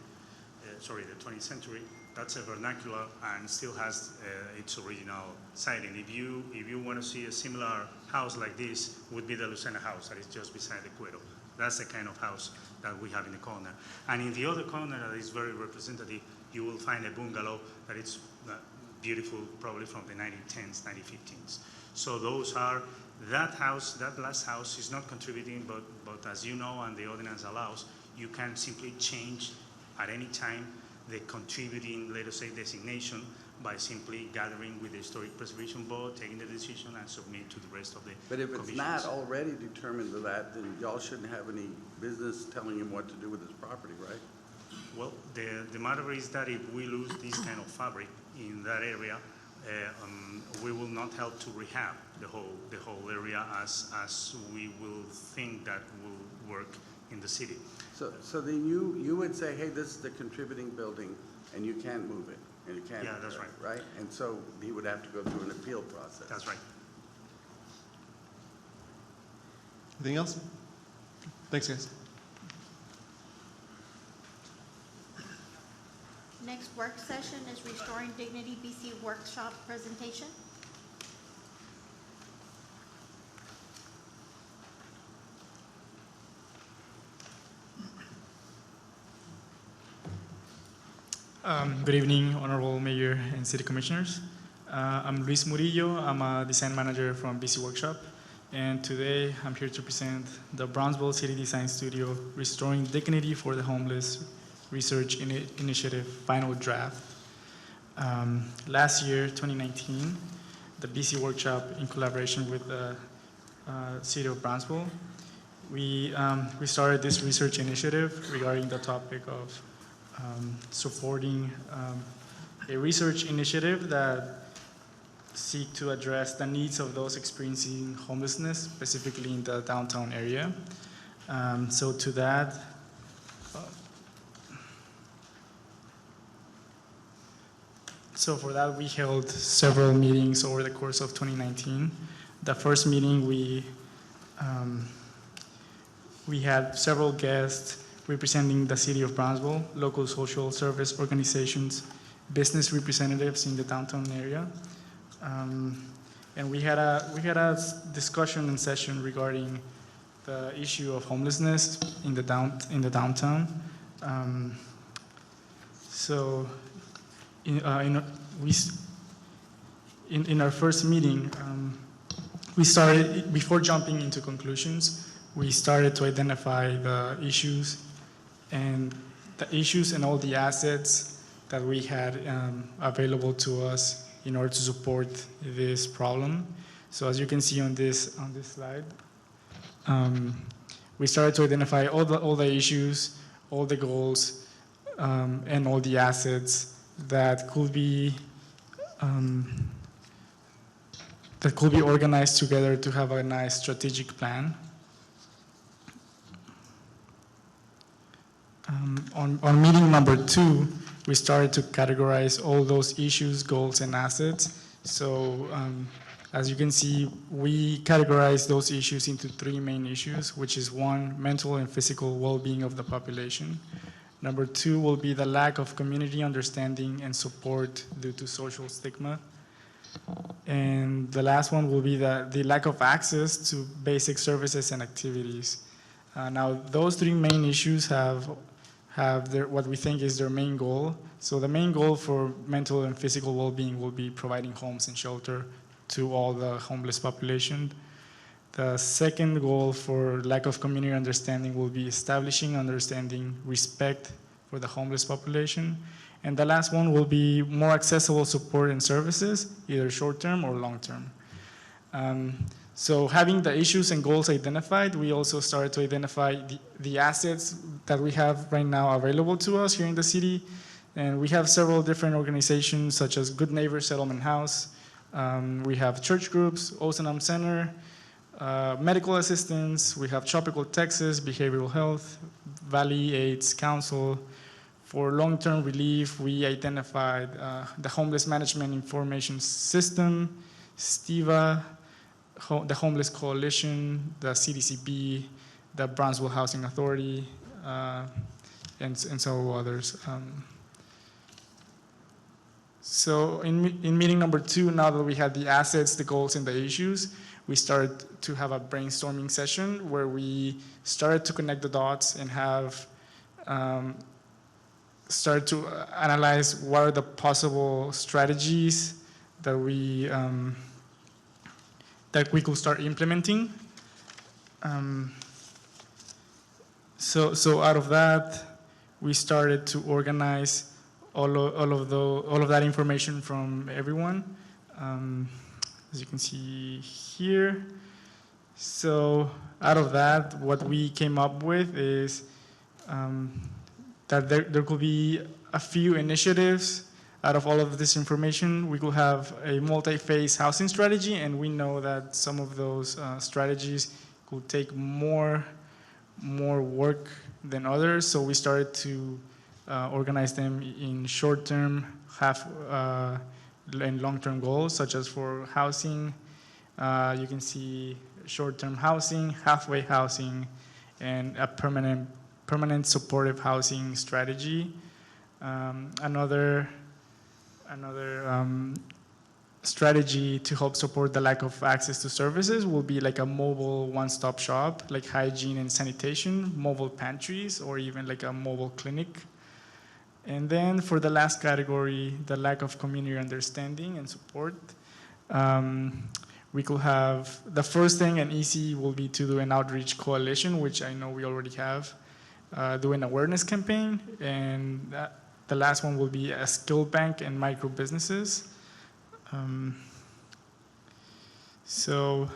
the 20th century. That's a vernacular and still has its original siding. If you want to see a similar house like this, would be the Lucena house that is just beside the Cuero. That's the kind of house that we have in the corner. And in the other corner that is very representative, you will find a bungalow that is beautiful, probably from the 1910s, 1915s. So that last house is not contributing, but as you know, and the ordinance allows, you can simply change at any time the contributing, let us say, designation by simply gathering with the Historic Preservation Board, taking the decision, and submit to the rest of the But if it's commissions. not already determined to that, then y'all shouldn't have any business telling him what to do with his property, right? Well, the matter is that if we lose this kind of fabric in that area, we will not help to rehab the whole area as we will think that will work in the city. So then you would say, hey, this is the contributing building, and you can't move it, and you can't. Yeah, that's right. Right? And so he would have to go through an appeal process. That's right. Anything else? Thanks, guys. Next work session is Restoring Dignity BC workshop presentation. Good evening, Honorable Mayor and City Commissioners. I'm Luis Murillo. I'm a design manager from BC Workshop. And today I'm here to present the Brownsville City Design Studio Restoring Dignity for the Homeless Research Initiative Final Draft. Last year, 2019, the BC Workshop, in collaboration with the City of Brownsville, we started this research initiative regarding the topic of supporting a research initiative that seek to address the needs of those experiencing homelessness, specifically in the downtown area. So to that, so for that we held several meetings over the course of 2019. The first meeting we had several guests representing the City of Brownsville, local social service organizations, business representatives in the downtown area. And we had a discussion and session regarding the issue of homelessness in the downtown. So in our first meeting, we started, before jumping into conclusions, we started to identify the issues and all the assets that we had available to us in order to support this problem. So as you can see on this slide, we started to identify all the issues, all the goals, and all the assets that could be organized together to have a nice strategic plan. On meeting number 2, we started to categorize all those issues, goals, and assets. So as you can see, we categorize those issues into 3 main issues, which is 1, mental and physical well-being of the population. Number 2 will be the lack of community understanding and support due to social stigma. And the last one will be the lack of access to basic services and activities. Now, those 3 main issues have what we think is their main goal. So the main goal for mental and physical well-being will be providing homes and shelter to all the homeless population. The second goal for lack of community understanding will be establishing understanding, respect for the homeless population. And the last one will be more accessible support and services, either short-term or long-term. So having the issues and goals identified, we also started to identify the assets that we have right now available to us here in the city. And we have several different organizations such as Good Neighbor Settlement House. We have church groups, Osanam Center, medical assistance. We have Tropical Texas, Behavioral Health, Valley AIDS Council. For long-term relief, we identified the Homeless Management Information System, STIVA, the Homeless Coalition, the CDCB, the Brownsville Housing Authority, and several others. So in meeting number 2, now that we had the assets, the goals, and the issues, we started to have a brainstorming session where we started to connect the dots and have started to analyze what are the possible strategies that we could start implementing. So out of that, we started to organize all of that information from everyone, as you can see here. So out of that, what we came up with is that there could be a few initiatives. Out of all of this information, we could have a multi-phase housing strategy, and we know that some of those strategies could take more work than others. So we started to organize them in short-term, and long-term goals, such as for housing. You can see short-term housing, halfway housing, and a permanent supportive housing strategy. Another strategy to help support the lack of access to services will be like a mobile one-stop shop, like hygiene and sanitation, mobile pantries, or even like a mobile clinic. And then for the last category, the lack of community understanding and support, we could have, the first thing and easy will be to do an outreach coalition, which I know we already have, do an awareness campaign, and the last one will be a skill bank and micro businesses. So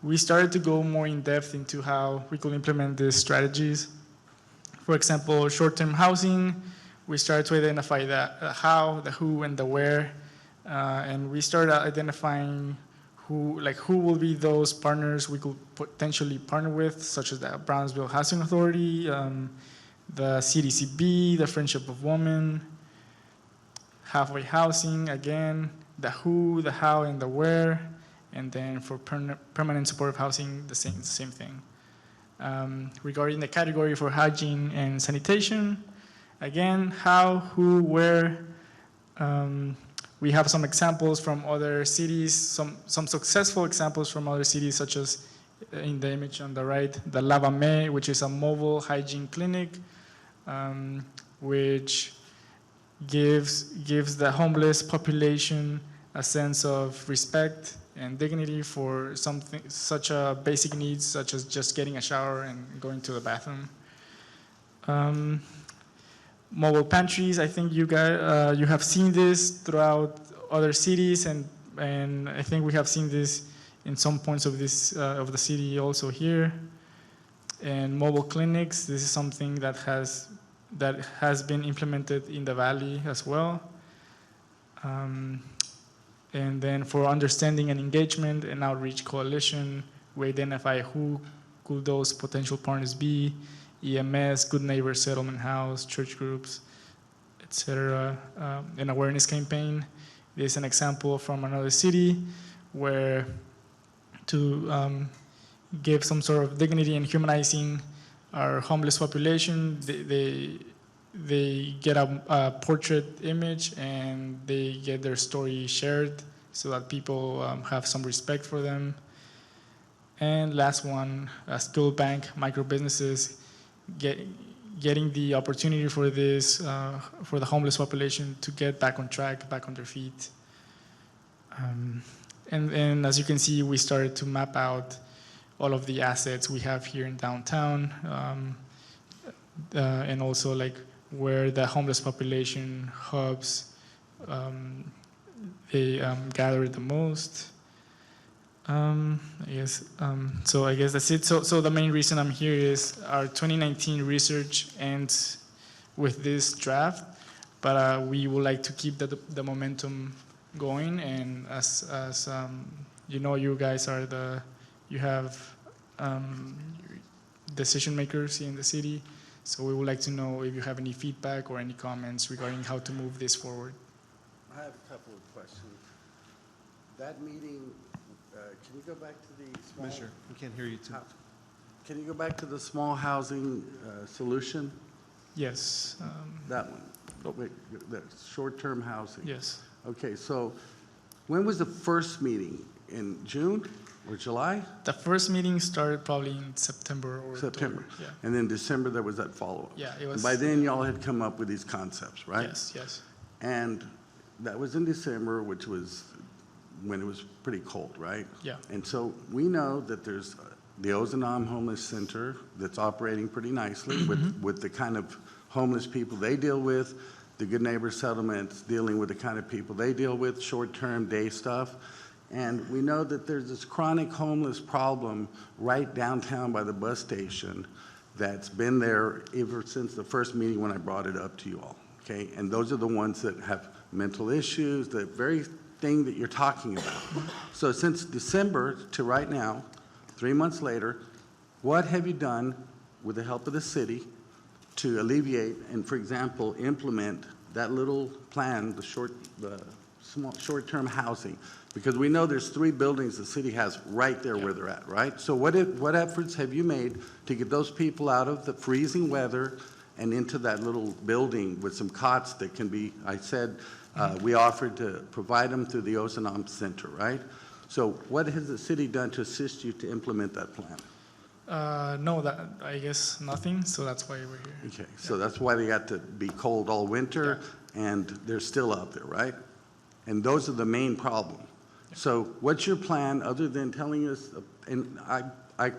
we started to go more in depth into how we could implement these strategies. For example, short-term housing, we started to identify the how, the who, and the where, and we started identifying who will be those partners we could potentially partner with, such as the Brownsville Housing Authority, the CDCB, the Friendship of Women, Halfway Housing, again, the who, the how, and the where, and then for permanent supportive housing, the same thing. Regarding the category for hygiene and sanitation, again, how, who, where. We have some examples from other cities, some successful examples from other cities, such as in the image on the right, the Lava Me, which is a mobile hygiene clinic, which gives the homeless population a sense of respect and dignity for such a basic needs, such as just getting a shower and going to the bathroom. Mobile pantries, I think you guys, you have seen this throughout other cities, and I think we have seen this in some points of of the city also here. And mobile clinics, this is something that has been implemented in the Valley as well. And then for understanding and engagement and outreach coalition, we identify who could those potential partners be: EMS, Good Neighbor Settlement House, church groups, etc. An awareness campaign. This is an example from another city where to give some sort of dignity and humanizing our homeless population, they get a portrait image and they get their story shared so that people have some respect for them. And last one, a skill bank, micro businesses, getting the opportunity for this, for the homeless population to get back on track, back on their feet. And as you can see, we started to map out all of the assets we have here in downtown, and also like where the homeless population hubs, they gather the most. So I guess that's it. So the main reason I'm here is our 2019 research ends with this draft, but we would like to keep the momentum going. And as you know, you guys are you have decision makers in the city. So we would like to know if you have any feedback or any comments regarding how to move this forward. I have a couple of questions. That meeting, can you go back to the small? Commissioner, we can't hear you too. Can you go back to the small housing solution? Yes. That one. Wait, the short-term housing. Yes. Okay, so when was the first meeting? In June or July? The first meeting started probably in September or September. October. Yeah. And then December, there was that follow-up. Yeah, it was. And by then, y'all had come up with these concepts, right? Yes, yes. And that was in December, which was when it was pretty cold, right? Yeah. And so we know that there's the Ozanam Homeless Center that's operating pretty nicely with the kind of homeless people they deal with, the Good Neighbor Settlements dealing with the kind of people they deal with, short-term day stuff. And we know that there's this chronic homeless problem right downtown by the bus station that's been there ever since the first meeting when I brought it up to you all, okay? And those are the ones that have mental issues, the very thing that you're talking about. So since December to right now, 3 months later, what have you done with the help of the city to alleviate and, for example, implement that little plan, the short-term housing? Because we know there's 3 buildings the city has right there where they're at, right? So what efforts have you made to get those people out of the freezing weather and into that little building with some cots that can be, I said, we offered to provide them through the Ozanam Center, right? So what has the city done to assist you to implement that plan? No, that, I guess nothing, so that's why we're here. Okay, so that's why they got to be cold all winter, and they're still out there, right? And those are the main problem. So what's your plan, other than telling us, and I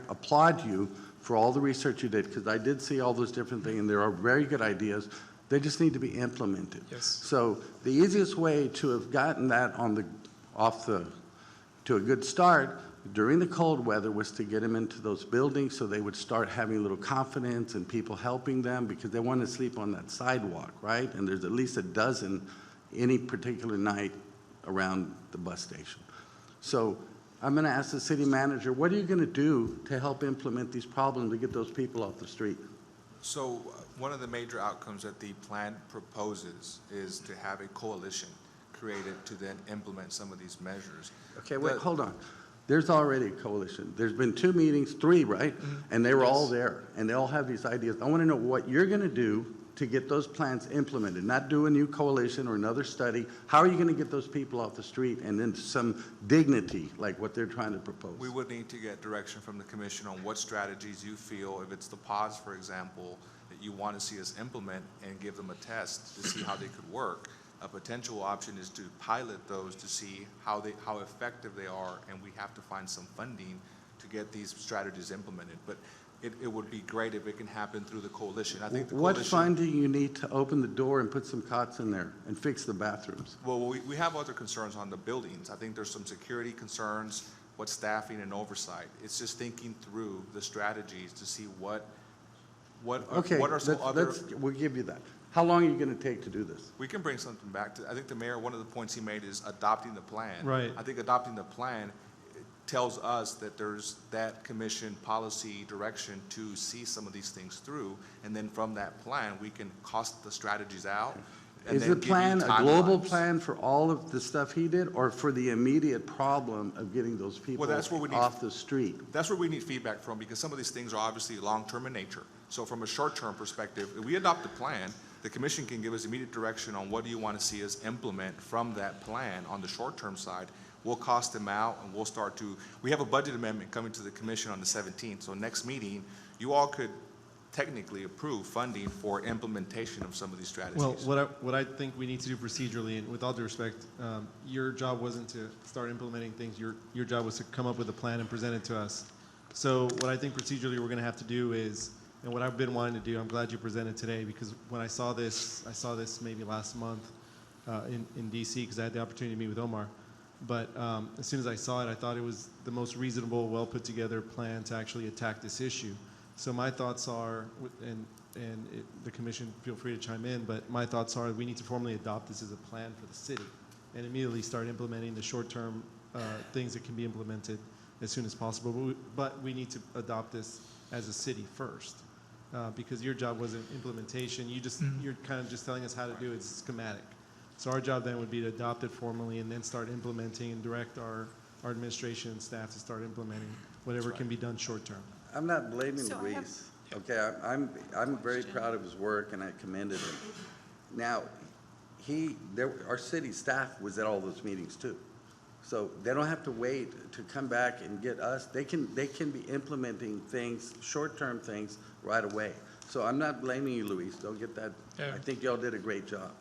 applaud you for all the research you did, because I did see all those different things, and there are very good ideas. They just need to be implemented. Yes. So the easiest way to have gotten that to a good start during the cold weather was to get them into those buildings so they would start having a little confidence and people helping them, because they want to sleep on that sidewalk, right? And there's at least a dozen any particular night around the bus station. So I'm going to ask the city manager, what are you going to do to help implement these problems to get those people off the street? So one of the major outcomes that the plan proposes is to have a coalition created to then implement some of these measures. Okay, wait, hold on. There's already a coalition. There's been 2 meetings, 3, right? And they were all there, and they all have these ideas. I want to know what you're going to do to get those plans implemented, not do a new coalition or another study. How are you going to get those people off the street and into some dignity like what they're trying to propose? We would need to get direction from the commission on what strategies you feel, if it's the pods, for example, that you want to see us implement and give them a test to see how they could work. A potential option is to pilot those to see how effective they are, and we have to find some funding to get these strategies implemented. But it would be great if it can happen through the coalition. I think the what coalition, funding you need to open the door and put some cots in there and fix the bathrooms? well, we have other concerns on the buildings. I think there's some security concerns, what staffing and oversight. It's just thinking through the strategies to see what are some other. We'll give you that. How long are you going to take to do this? We can bring something back to, I think the mayor, one of the points he made is adopting the plan. Right. I think adopting the plan tells us that there's that commission policy direction to see some of these things through, and then from that plan, we can cost the strategies out. And Is then the give you plan a global timelines. plan for all of the stuff he did, or for the immediate problem of getting those people Well, that's where we need- off the street? That's where we need feedback from, because some of these things are obviously long-term in nature. So from a short-term perspective, if we adopt a plan, the commission can give us immediate direction on what do you want to see us implement from that plan on the short-term side. We'll cost them out, and we'll start to, we have a budget amendment coming to the commission on the 17th. So next meeting, you all could technically approve funding for implementation of some of these strategies. Well, what I think we need to do procedurally, and with all due respect, your job wasn't to start implementing things. Your job was to come up with a plan and present it to us. So what I think procedurally we're going to have to do is, and what I've been wanting to do, I'm glad you presented today, because when I saw this maybe last month in DC, because I had the opportunity to meet with Omar. But as soon as I saw it, I thought it was the most reasonable, well put together plan to actually attack this issue. So my thoughts are, the commission, feel free to chime in, but my thoughts are we need to formally adopt this as a plan for the city and immediately start implementing the short-term things that can be implemented as soon as possible. But we need to adopt this as a city first, because your job wasn't implementation. You're kind of just telling us how to do it. It's schematic. So our job then would be to adopt it formally and then start implementing and direct our administration and staff to start implementing whatever can be done short-term. I'm not blaming So I have- Luis. Okay, I'm very proud of his work, and I commended him. Now, our city staff was at all those meetings too. So they don't have to wait to come back and get us. They can be implementing things, short-term things, right away. So I'm not blaming you, Luis. Don't get that. Yeah. I think y'all did a great job.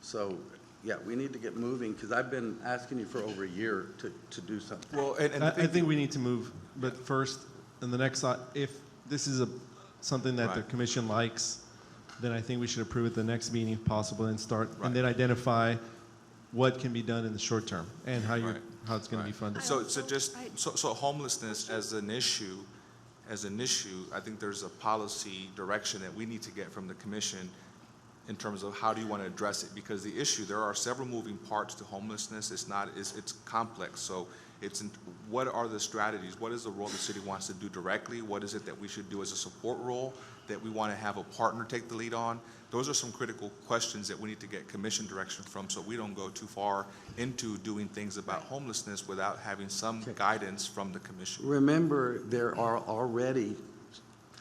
So, yeah, we need to get moving, because I've been asking you for over a year to do something. Well, and I think we need to move, but first, in the next, if this is something that the Right. commission likes, then I think we should approve it the next meeting if possible and start, Right. and then identify what can be done in the short term and how it's going to be funded. So homelessness as an issue, I think there's a policy direction that we need to get from the commission in terms of how do you want to address it, because the issue, there are several moving parts to homelessness. It's complex. So what are the strategies? What is the role the city wants to do directly? What is it that we should do as a support role that we want to have a partner take the lead on? Those are some critical questions that we need to get commission direction from, so we don't go too far into doing things about homelessness without having some guidance from the commission. Remember, there are already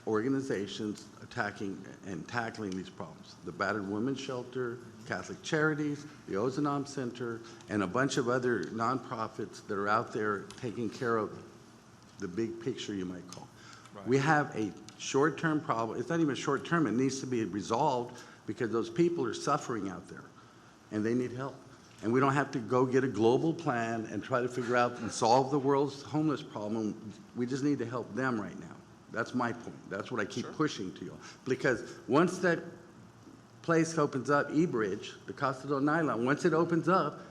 organizations attacking and tackling these problems. The Battered Women's Shelter, Catholic Charities, the Ozanam Center, and a bunch of other nonprofits that are out there taking care of the big picture, you might call. Right. We have a short-term problem. It's not even short-term. It needs to be resolved because those people are suffering out there, and they need help. And we don't have to go get a global plan and try to figure out and solve the world's homeless problem. We just need to help them right now. That's my point. That's what I keep pushing to you. Because once that place opens up, E-Bridge, the Costa del Nylon, once it opens up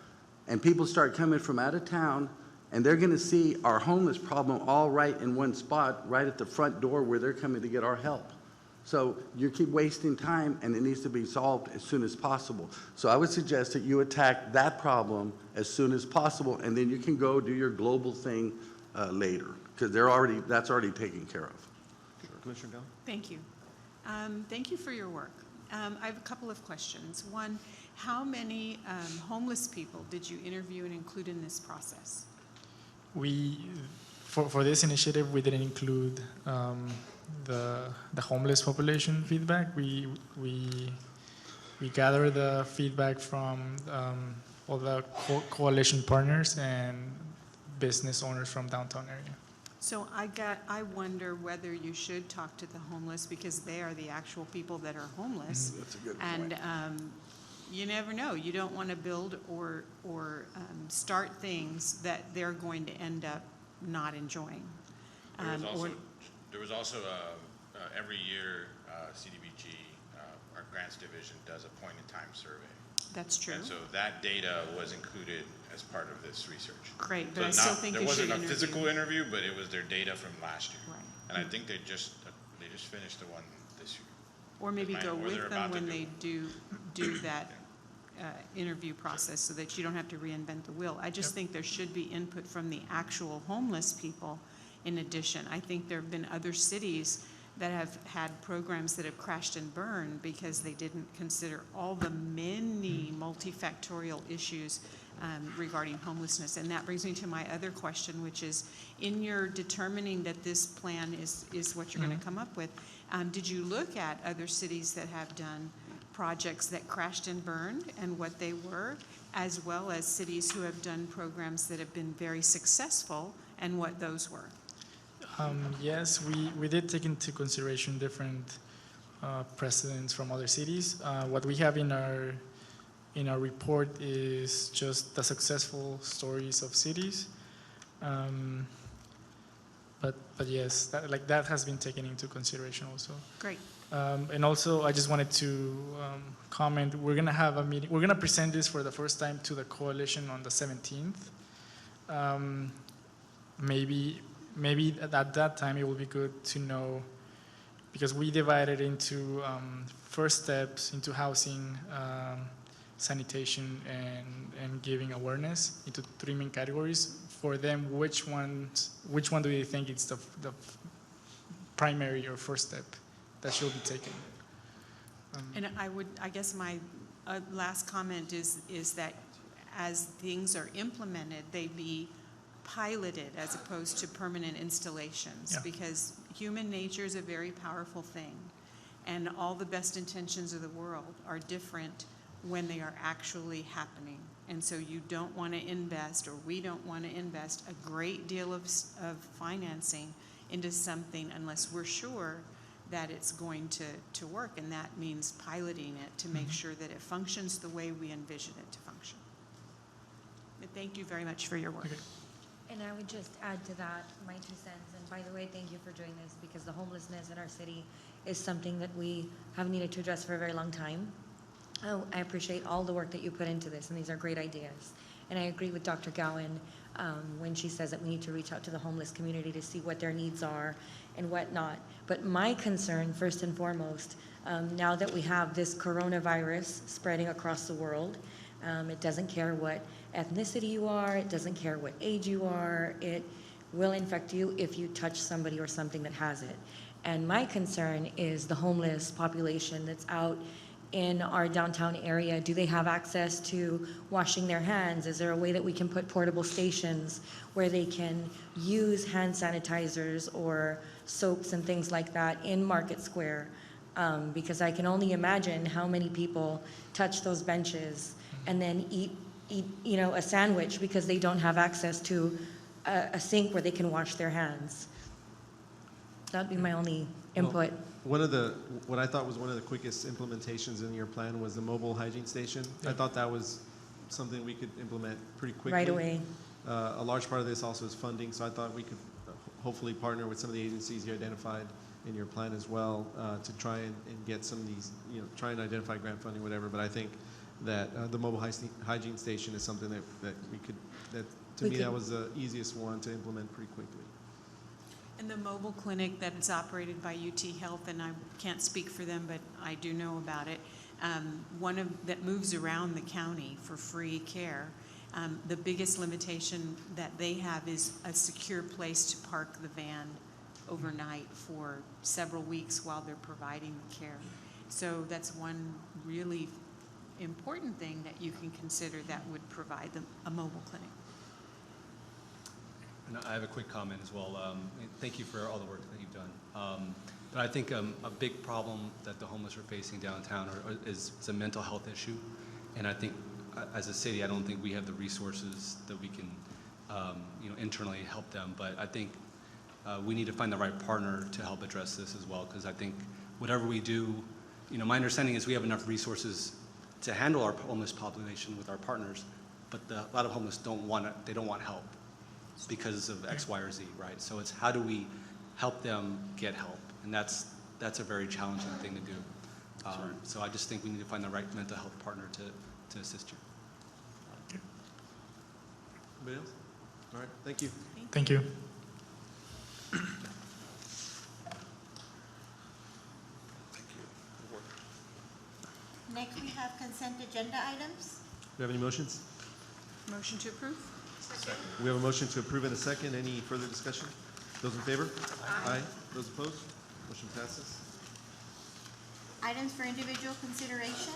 and people start coming from out of town, and they're going to see our homeless problem all right in one spot, right at the front door where they're coming to get our help. So you keep wasting time, and it needs to be solved as soon as possible. So I would suggest that you attack that problem as soon as possible, and then you can go do your global thing later, because that's already taken care of. Commissioner Down? Thank you. Thank you for your work. I have a couple of questions. One, how many homeless people did you interview and include in this process? For this initiative, we didn't include the homeless population feedback. We gather the feedback from all the coalition partners and business owners from downtown area. So I wonder whether you should talk to the homeless, because they are the actual people that are homeless. That's a good point. And you never know. You don't want to build or start things that they're going to end up not enjoying. There was also every year CDBG, our grants division, does a point-in-time survey. That's true. And so that data was included as part of this research. Great, but I still think you should There wasn't a interview. physical interview, but it was their data from last year. Right. And I think they just finished the one this year. Or maybe go Or they're with them about to when do they do that interview process, so that you don't have to reinvent the wheel. I just think there should be input from the actual homeless people in addition. I think there have been other cities that have had programs that have crashed and burned because they didn't consider all the many multifactorial issues regarding homelessness. And that brings me to my other question, which is, in your determining that this plan is what you're going to come up with, did you look at other cities that have done projects that crashed and burned and what they were, as well as cities who have done programs that have been very successful and what those were? Yes, we did take into consideration different precedents from other cities. What we have in our report is just the successful stories of cities. But yes, that has been taken into consideration also. Great. And also, I just wanted to comment. We're gonna have a meeting. We're gonna present this for the first time to the coalition on the 17th. Maybe at that time it will be good to know, because we divided into first steps into housing, sanitation, and giving awareness into 3 main categories. For them, which one do they think is the primary or first step that should be taken? And I guess my last comment is that as things are implemented, they be piloted as opposed to permanent installations. Yeah. Because human nature is a very powerful thing, and all the best intentions of the world are different when they are actually happening. And so you don't want to invest, or we don't want to invest a great deal of financing into something unless we're sure that it's going to work, and that means piloting it to make sure that it functions the way we envision it to function. But thank you very much for your work. Okay. And I would just add to that my 2 cents. And by the way, thank you for doing this, because the homelessness in our city is something that we have needed to address for a very long time. I appreciate all the work that you put into this, and these are great ideas. And I agree with Dr. Gowan when she says that we need to reach out to the homeless community to see what their needs are and whatnot. But my concern, first and foremost, now that we have this coronavirus spreading across the world, it doesn't care what ethnicity you are, it doesn't care what age you are, it will infect you if you touch somebody or something that has it. And my concern is the homeless population that's out in our downtown area. Do they have access to washing their hands? Is there a way that we can put portable stations where they can use hand sanitizers or soaps and things like that in Market Square? Because I can only imagine how many people touch those benches and then eat a sandwich because they don't have access to a sink where they can wash their hands. that'd be my only input. What I thought was one of the quickest implementations in your plan was the mobile hygiene station. I thought that was something we could implement pretty quickly. Right away. A large part of this also is funding, so I thought we could hopefully partner with some of the agencies you identified in your plan as well, to try and get some of these, try and identify grant funding, whatever. But I think that the mobile hygiene station is something that we could, that was the easiest one to implement pretty quickly. And the mobile clinic that is operated by UT Health, and I can't speak for them, but I do know about it, that moves around the county for free care. The biggest limitation that they have is a secure place to park the van overnight for several weeks while they're providing the care. So that's one really important thing that you can consider that would provide them a mobile clinic. And I have a quick comment as well. Thank you for all the work that you've done. But I think a big problem that the homeless are facing downtown is a mental health issue. And I think as a city, I don't think we have the resources that we can internally help them. But I think we need to find the right partner to help address this as well. Because I think whatever we do, my understanding is we have enough resources to handle our homeless population with our partners. But a lot of homeless don't want help because of X, Y, or Z, right? So it's how do we help them get help? And that's a very challenging thing to do. So I just think we need to find the right mental health partner to assist you. Anybody else? All right, thank you. Thank you. Next, we have consent agenda items. Do we have any motions? Motion to approve? We have a motion to approve in a second. Any further discussion? Those in favor? Aye. Those opposed? Motion passes. Items for individual consideration.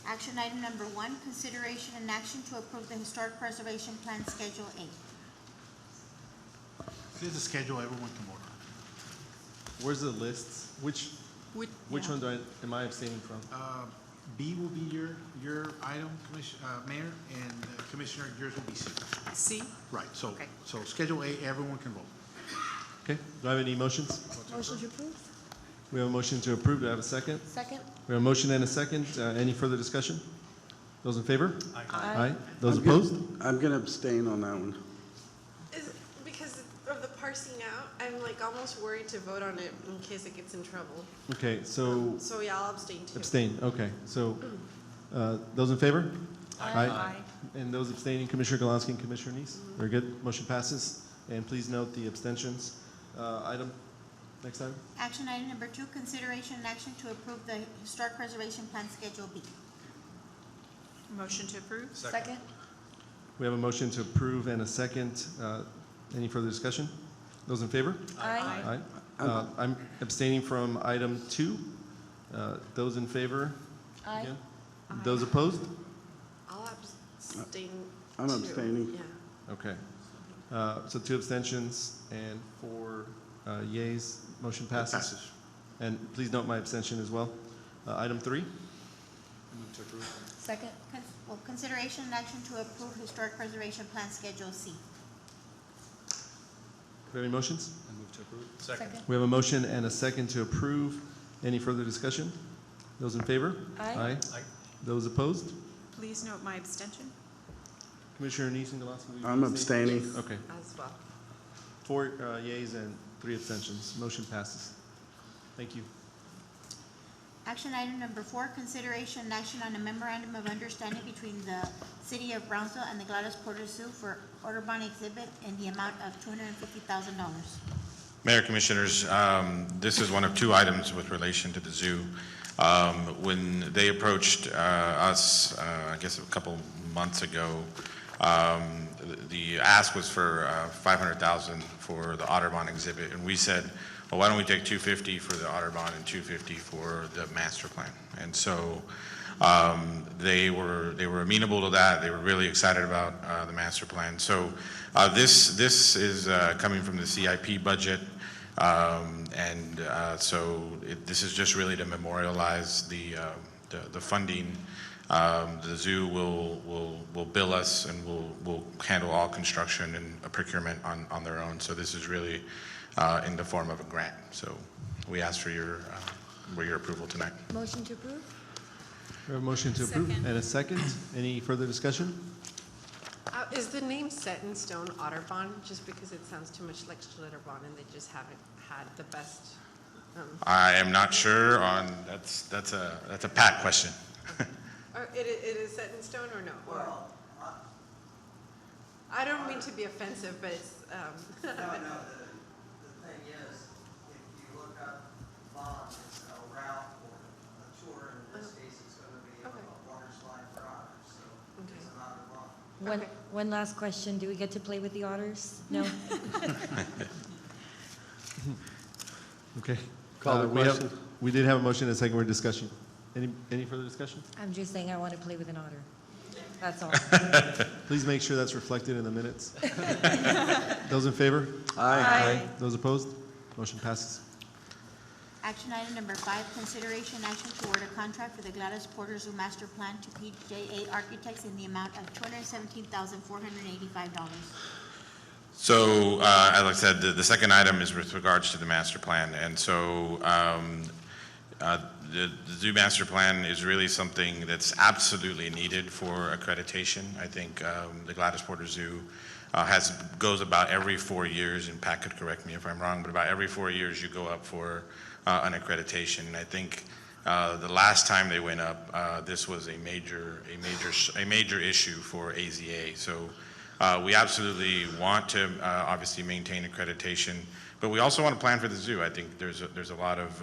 Action item number 1, consideration and action to approve the Historic Preservation Plan Schedule A. Here's the schedule, everyone can vote on. Where's the lists? Which one am I abstaining from? B will be your item, Mayor, and Commissioner, yours will be C. C? Right, so Okay. Schedule A, everyone can vote. Okay, do I have any motions? Motion to approve? We have a motion to approve. Do I have a second? Second? We have a motion and a second. Any further discussion? Those in favor? Aye. Those opposed? I'm going to abstain on that one. Because of the parsing out, I'm like almost worried to vote on it in case it gets in trouble. Okay, so So yeah, I'll abstain too. abstain. Okay, so those in favor? Aye. And those abstaining, Commissioner Galansky and Commissioner Neese? Very good. Motion passes. And please note the abstentions. Next item. Action item number 2, consideration and action to approve the Historic Preservation Plan Schedule B. Motion to approve? Second? We have a motion to approve and a second. Any further discussion? Those in favor? Aye. Aye. I'm abstaining from item 2. Those in favor? Aye. Again? Those opposed? I'll abstain I'm too. abstaining. Yeah. Okay. So 2 abstentions and 4 yays. Motion passes. And please note my abstention as well. Item 3. Move to approve. Second? Consideration and action to approve Historic Preservation Plan Schedule C. Do we have any motions? I move to approve. Second? We have a motion and a second to approve. Any further discussion? Those in favor? Aye. Aye. Those opposed? Please note my abstention. Commissioner Neese and Galansky, will you I'm abstain? abstaining. Okay. As well. 4 yays and 3 abstentions. Motion passes. Thank you. Action item number 4, consideration and action on a memorandum of understanding between the City of Brownsville and the Gladys Porter Zoo for Audubon exhibit in the amount of $250,000. Mayor, Commissioners, this is one of 2 items with relation to the zoo. When they approached us, I guess a couple months ago, the ask was for $500,000 for the Audubon exhibit, and we said, well, why don't we take $250 for the Audubon and $250 for the master plan? And so they were amenable to that. They were really excited about the master plan. So this is coming from the CIP budget, this is just really to memorialize the funding. The zoo will bill us, and we'll handle all construction and procurement on their own. So this is really in the form of a grant. So we ask for your approval tonight. Motion to approve? We have a motion to approve Second. and a second. Any further discussion? Is the name Set in Stone Otterbond just because it sounds too much like Schlitterbahn and they just haven't had the best? I am not sure on, that's a Pat question. It is set in stone or no? Well, I don't mean to be offensive, but it's. No, the thing is, if you look up bond, it's a route or a tour, in this case, it's going to be a water slide for otters, so it's an otter bond. One last question. Do we get to play with the otters? No? Okay. Call the question. We did have a motion and a second. We're discussing. Any further discussion? I'm just saying I want to play with an otter. That's all. Please make sure that's reflected in the minutes. Those in favor? Aye. Those opposed? Motion passes. Action item number 5, consideration action to award a contract for the Gladys Porter Zoo Master Plan to PJ8 Architects in the amount of $217,485. So, as I said, the second item is with regards to the master plan. And so the Zoo Master Plan is really something that's absolutely needed for accreditation. I think the Gladys Porter Zoo goes about every 4 years, and Pat could correct me if I'm wrong, but about every 4 years you go up for an accreditation. And I think the last time they went up, this was a major issue for AZA. So we absolutely want to obviously maintain accreditation, but we also want to plan for the zoo. I think there's a lot of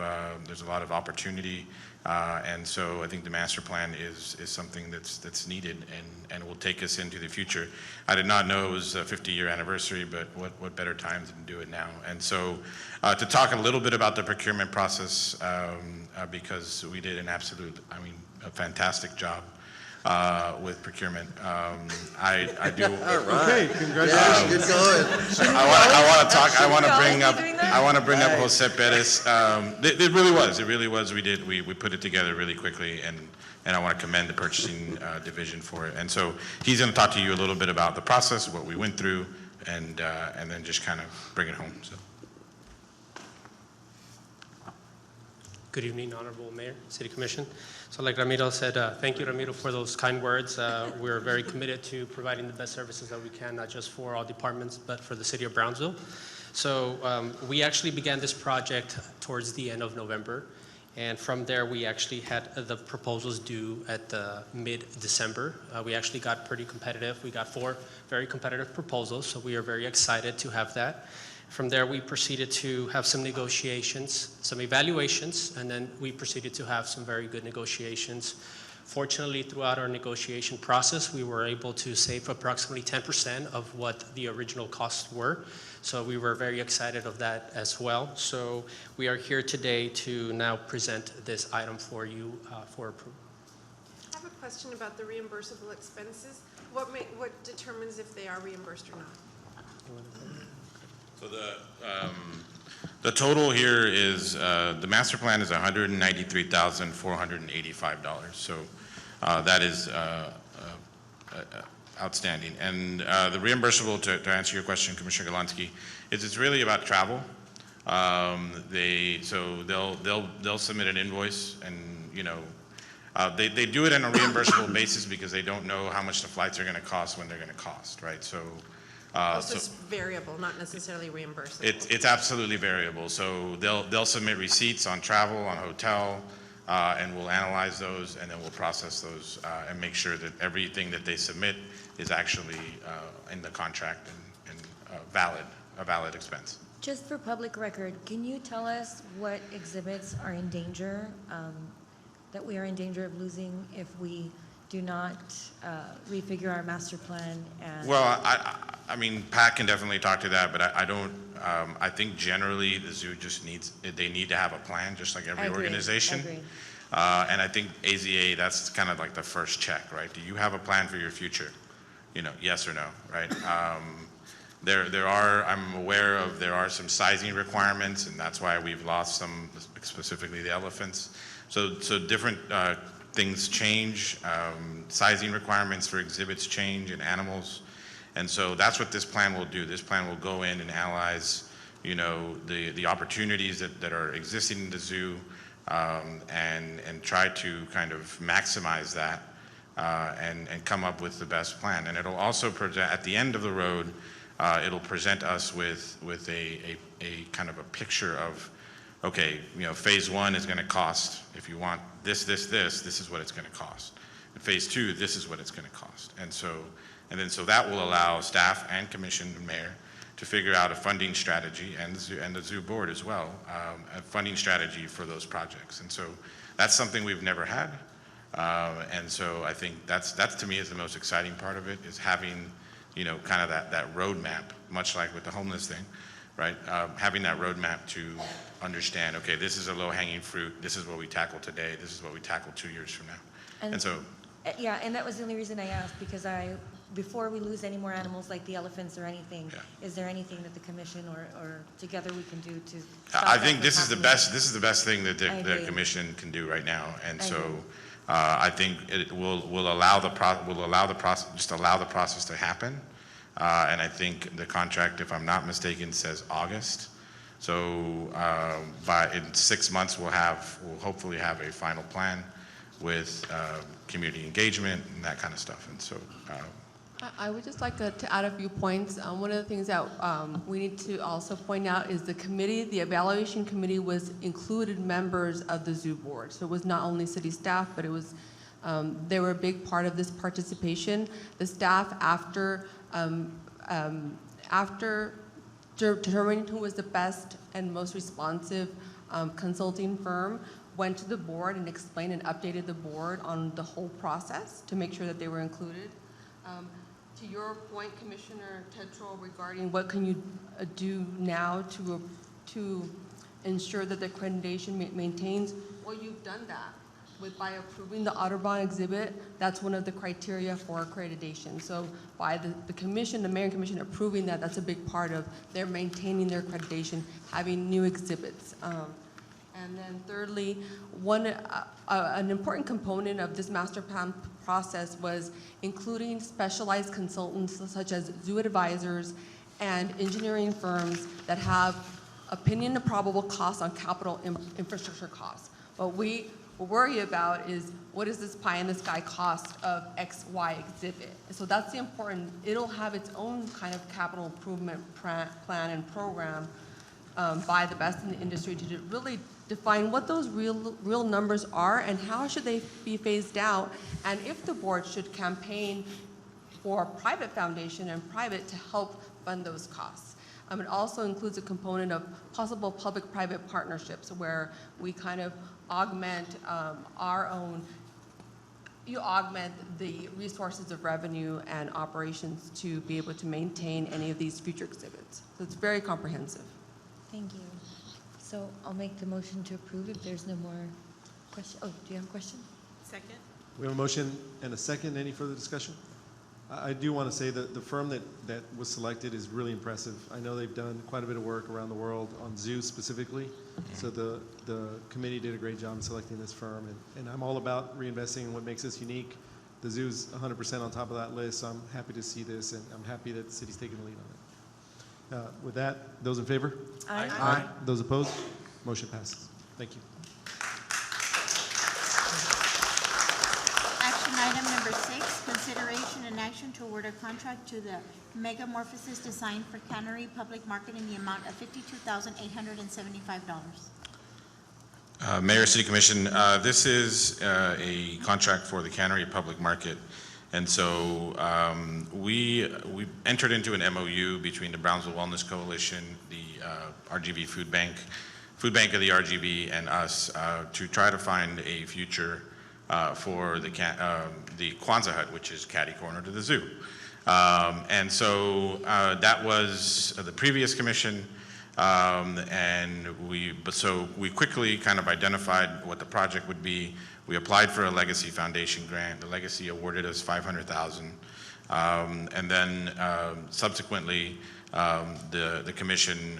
opportunity, and so I think the master plan is something that's needed and will take us into the future. I did not know it was a 50-year anniversary, but what better time than to do it now? And so to talk a little bit about the procurement process, because we did a fantastic job with procurement. I do. All right. Okay, congratulations. Good going. I want to bring up Jose Perez. It really was. We put it together really quickly, and I want to commend the purchasing division for it. And so he's going to talk to you a little bit about the process, what we went through, and then just kind of bring it home. So. Good evening, Honorable Mayor, City Commission. So like Ramiro said, thank you, Ramiro, for those kind words. We're very committed to providing the best services that we can, not just for all departments, but for the city of Brownsville. So we actually began this project towards the end of November. And from there, we actually had the proposals due at mid-December. We actually got pretty competitive. We got 4 very competitive proposals, so we are very excited to have that. From there, we proceeded to have some negotiations, some evaluations, and then we proceeded to have some very good negotiations. Fortunately, throughout our negotiation process, we were able to save approximately 10% of what the original costs were. So we were very excited of that as well. So we are here today to now present this item for you for approval. I have a question about the reimbursable expenses. What determines if they are reimbursed or not? So the total here is, the master plan is $193,485. So that is outstanding. And the reimbursable, to answer your question, Commissioner Galansky, is it's really about travel. They'll submit an invoice, and they do it on a reimbursable basis because they don't know how much the flights are going to cost when they're going to cost, right? So it's variable, not necessarily reimbursable. It's absolutely variable. So they'll submit receipts on travel, on hotel, and we'll analyze those, and then we'll process those and make sure that everything that they submit is actually in the contract and a valid expense. Just for public record, can you tell us what exhibits are in danger, that we are in danger of losing if we do not refigure our master plan? Well, I mean, Pat can definitely talk to that, but I don't, I think generally the zoo just they need to have a plan, just like every organization. Agreed. And I think AZA, that's kind of like the first check, right? Do you have a plan for your future? Yes or no, right? I'm aware of, there are some sizing requirements, and that's why we've lost some, specifically the elephants. So different things change, sizing requirements for exhibits change, and animals. And so that's what this plan will do. This plan will go in and analyze, you know, the opportunities that are existing in the zoo, and try to kind of maximize that, and come up with the best plan. And it'll also present, at the end of the road, it'll present us with a kind of a picture of, okay, you know, phase one is going to cost, if you want this is what it's going to cost. And phase two, this is what it's going to cost. And so that will allow staff and commission and mayor to figure out a funding strategy, and the zoo board as well, a funding strategy for those projects. And so that's something we've never had. And so I think that's to me is the most exciting part of it, is having, you know, kind of that roadmap, much like with the homeless thing, right? Having that roadmap to understand, okay, this is a low-hanging fruit, this is what we tackle today, this is what we tackle 2 years from now. And so, Yeah, and that was the only reason I asked, because before we lose any more animals like the elephants or anything, is there anything that the commission or together we can do to stop I that think from this is the happening? best thing that I the agree. commission can do right now. And I so agree. I think it will allow the process to happen. And I think the contract, if I'm not mistaken, says August. So in 6 months, we'll hopefully have a final plan with community engagement and that kind of stuff. And so I would just like to add a few points. One of the things that we need to also point out is the evaluation committee included members of the zoo board. So it was not only city staff, but it was, they were a big part of this participation. The staff, after determining who was the best and most responsive consulting firm, went to the board and explained and updated the board on the whole process to make sure that they were included. To your point, Commissioner Tetral, regarding what can you do now to ensure that the accreditation maintains, well, you've done that. By approving the Audubon exhibit, that's one of the criteria for accreditation. So by the commission, the mayor and commission approving that, that's a big part of their maintaining their accreditation, having new exhibits. And then thirdly, an important component of this master plan process was including specialized consultants such as zoo advisors and engineering firms that have opinion of probable costs on capital infrastructure costs. What we worry about is, what is this pie in the sky cost of XY exhibit? So that's the important, it'll have its own kind of capital improvement plan and program by the best in the industry to really define what those real numbers are and how should they be phased out, and if the board should campaign for private foundation and private to help fund those costs. It also includes a component of possible public-private partnerships where we kind of augment augment the resources of revenue and operations to be able to maintain any of these future exhibits. So it's very comprehensive. Thank you. So I'll make the motion to approve if there's no more question. Oh, do you have a question? Second? We have a motion and a second. Any further discussion? I do want to say that the firm that was selected is really impressive. I know they've done quite a bit of work around the world on zoos specifically. So the committee did a great job in selecting this firm. And I'm all about reinvesting in what makes us unique. The zoo's 100% on top of that list, so I'm happy to see this, and I'm happy that the city's taking the lead on it. With that, those in favor? Aye. Aye. Those opposed? Motion passes. Thank you. Action item number 6, consideration and action to award a contract to the Megamorphosis Design for Cannery Public Market in the amount of $52,875. Mayor, City Commission, this is a contract for the Cannery Public Market. And so we entered into an MOU between the Brownsville Wellness Coalition, the RGV Food Bank of the RGV, and us to try to find a future for the Kwanzaa Hut, which is catty corner to the zoo. And so that was the previous commission. And we quickly kind of identified what the project would be. We applied for a Legacy Foundation grant. The Legacy awarded us $500,000. And then subsequently, the commission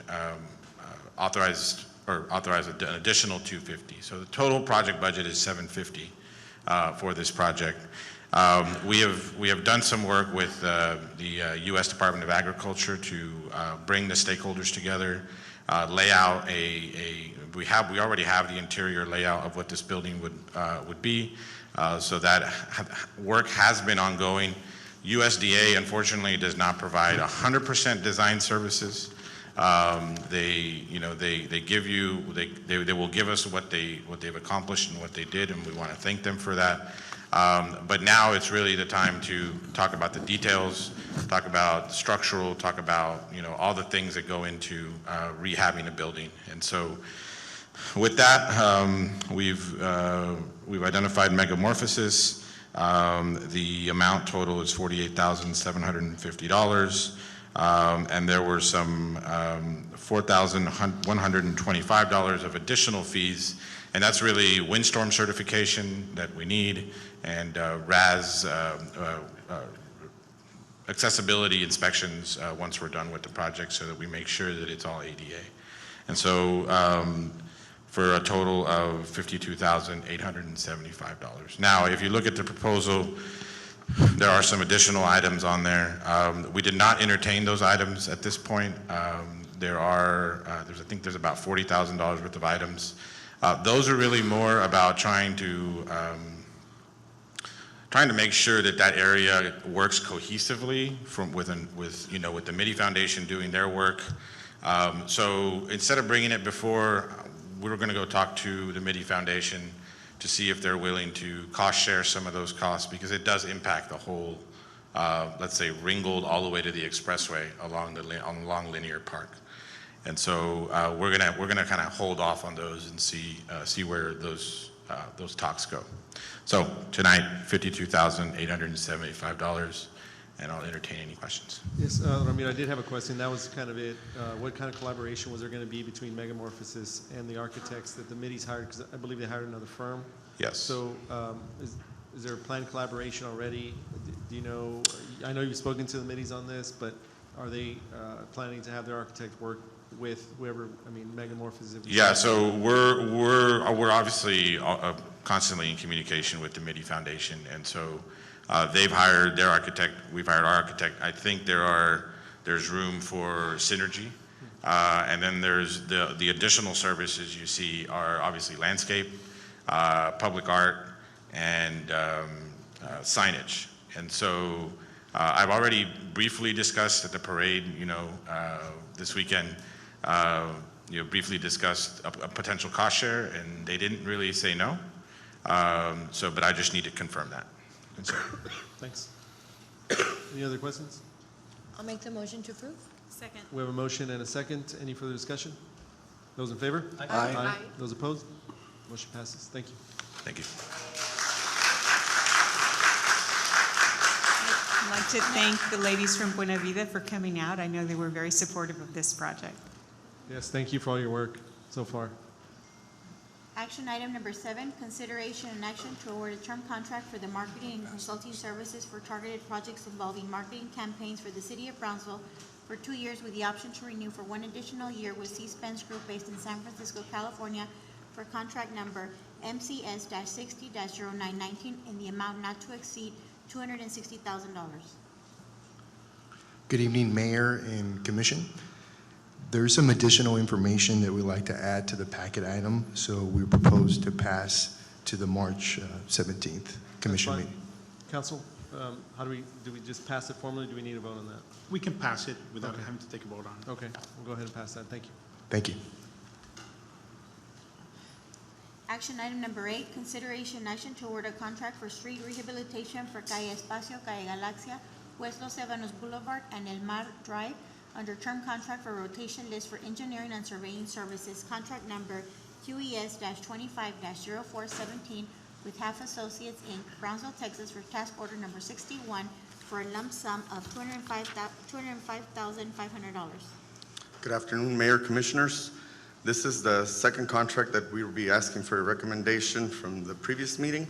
authorized an additional $250,000. So the total project budget is $750,000 for this project. We have done some work with the U.S. Department of Agriculture to bring the stakeholders together, lay out we already have the interior layout of what this building would be, so that work has been ongoing. USDA unfortunately does not provide 100% design services. They will give us what they've accomplished and what they did, and we want to thank them for that. But now it's really the time to talk about the details, talk about structural, talk about all the things that go into rehabbing a building. And so, with that, we've identified megamorphosis. The amount total is $48,750, and there were some $4,125 of additional fees, and that's really windstorm certification that we need, and RAS accessibility inspections once we're done with the project, so that we make sure that it's all ADA. And so for a total of $52,875. Now, if you look at the proposal, there are some additional items on there. We did not entertain those items at this point. I think there's about $40,000 worth of items. Those are really more about trying to make sure that that area works cohesively with the MIDI Foundation doing their work. So instead of bringing it before, we're going to go talk to the MIDI Foundation to see if they're willing to cost share some of those costs, because it does impact the whole, let's say, Ringgold all the way to the expressway along Linear Park. And so we're gonna kind of hold off on those and see where those talks go. So tonight, $52,875, and I'll entertain any questions. Yes, Ramiro, I did have a question. That was kind of it. What kind of collaboration was there going to be between Megamorphosis and the architects that the MIDI's hired? Because I believe they hired another firm. Yes. So is there a planned collaboration already? Do you know? I know you've spoken to the MIDI's on this, but are they planning to have their architect work with whoever? I mean, Megamorphosis. Yeah. So we're obviously constantly in communication with the MIDI Foundation, and so. They've hired their architect, we've hired our architect. I think there's room for synergy. And then there's the additional services you see are obviously landscape, public art, and signage. And so I've already briefly discussed at the parade, this weekend, briefly discussed a potential cost share, and they didn't really say no. But I just need to confirm that. Thanks. Any other questions? I'll make the motion to approve. Second. We have a motion and a second. Any further discussion? Those in favor? Aye. Aye. Those opposed? Motion passes. Thank you. Thank you. I'd like to thank the ladies from Buena Vida for coming out. I know they were very supportive of this project. Yes, thank you for all your work so far. Action item number 7, consideration and action to award a term contract for the marketing and consulting services for targeted projects involving marketing campaigns for the city of Brownsville for 2 years with the option to renew for 1 additional year with C-Spence Group based in San Francisco, California for contract number MCS-60-0919 in the amount not to exceed $260,000. Good evening, Mayor and Commission. There's some additional information that we'd like to add to the packet item, so we propose to pass to the March 17th Commission meeting. Council, how do we just pass it formally? Do we need a vote on that? We can pass it without having to take a vote on it. Okay, we'll go ahead and pass that. Thank you. Thank you. Action item number 8, consideration and action to award a contract for street rehabilitation for Calle Espacio, Calle Galaxia, West Los Ebanos Boulevard, and El Mar Drive under term contract for rotation list for engineering and surveying services, contract number QES-25-0417 with Half Associates, Inc., Brownsville, Texas, for task order number 61 for a lump sum of $205,500. Good afternoon, Mayor, Commissioners. This is the second contract that we will be asking for a recommendation from the previous meeting.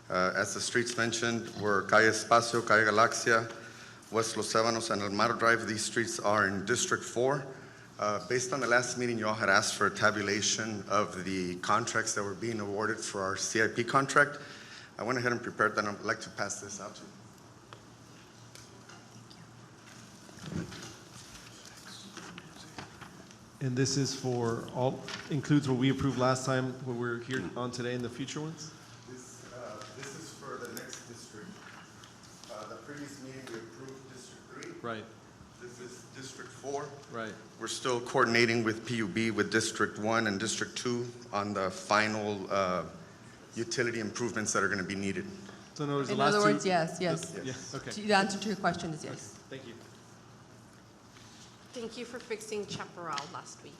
As the streets mentioned, were Calle Espacio, Calle Galaxia, West Los Ebanos, and El Mar Drive. These streets are in District 4. Based on the last meeting, you all had asked for a tabulation of the contracts that were being awarded for our CIP contract. I went ahead and prepared that. I'd like to pass this out to you. And this is for all, includes what we approved last time, what we're here on today, and the future ones? This is for the next district. The previous meeting, we approved District 3. Right. This is District 4. Right. We're still coordinating with PUB, with District 1 and District 2 on the final utility improvements that are going to be needed. So in other words, In the last other two- words, yes, yes. Yes, okay. The answer to your question is yes. Thank you. Thank you for fixing Chaparral last week.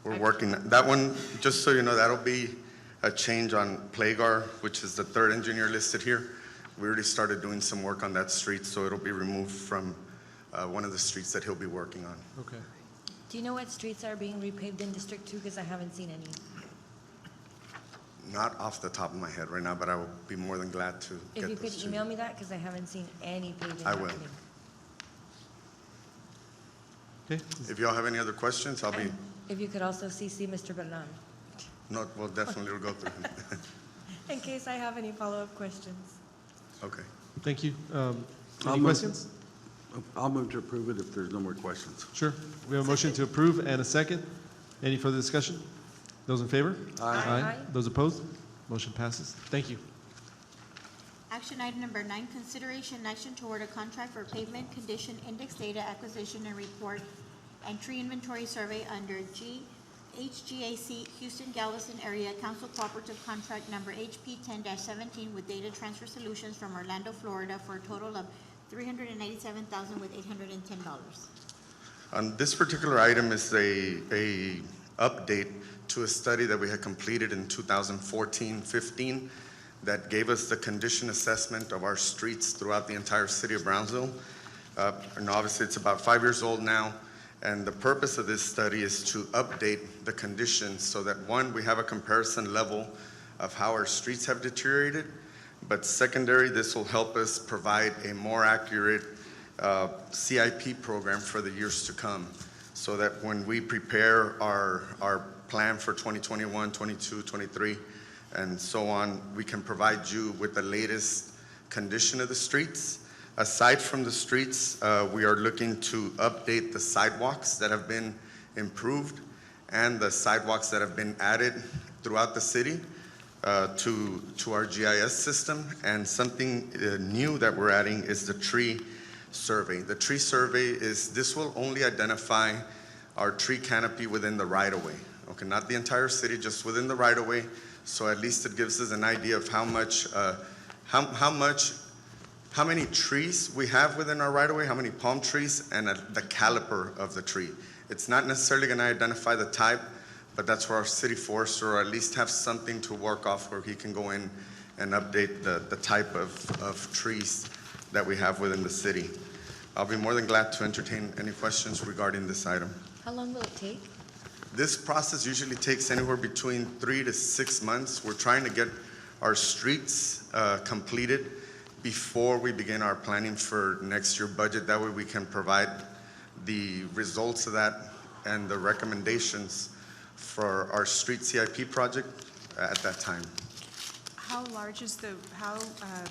We're working, that one, just so you know, that'll be a change on Plagar, which is the third engineer listed here. We already started doing some work on that street, so it'll be removed from one of the streets that he'll be working on. Okay. Do you know what streets are being repaved in District 2? Because I haven't seen any. Not off the top of my head right now, but I will be more than glad to If get you those could to you. email me that, because I haven't seen any paving I will. happening. Okay. If y'all have any other questions, I'll be, And if you could also CC Mr. Bernal, no, well, definitely will go through him. in case I have any follow-up questions. Okay. Thank you. I'll Any move- questions? I'll move to approve it if there's no more questions. Sure. We have a motion to approve and a second. Any further discussion? Those in favor? Aye. Aye. Those opposed? Motion passes. Thank you. Action item number 9, consideration and action toward a contract for pavement condition index data acquisition and report and tree inventory survey under HGAC Houston Galveston Area Council Cooperative Contract number HP 10-17 with Data Transfer Solutions from Orlando, Florida for a total of $397,000 with $810. This particular item is a update to a study that we had completed in 2014-15 that gave us the condition assessment of our streets throughout the entire city of Brownsville. And obviously, it's about 5 years old now. And the purpose of this study is to update the conditions so that, one, we have a comparison level of how our streets have deteriorated. But secondary, this will help us provide a more accurate CIP program for the years to come, so that when we prepare our plan for 2021, 22, 23, and so on, we can provide you with the latest condition of the streets. Aside from the streets, we are looking to update the sidewalks that have been improved and the sidewalks that have been added throughout the city to our GIS system. And something new that we're adding is the tree survey. The tree survey this will only identify our tree canopy within the right-of-way. Okay, not the entire city, just within the right-of-way. So at least it gives us an idea of how many trees we have within our right-of-way, how many palm trees, and the caliper of the tree. It's not necessarily going to identify the type, but that's where our city forester, or at least have something to work off where he can go in and update the type of trees that we have within the city. I'll be more than glad to entertain any questions regarding this item. How long will it take? This process usually takes anywhere between 3 to 6 months. We're trying to get our streets completed before we begin our planning for next year's budget. That way we can provide the results of that and the recommendations for our street CIP project at that time. How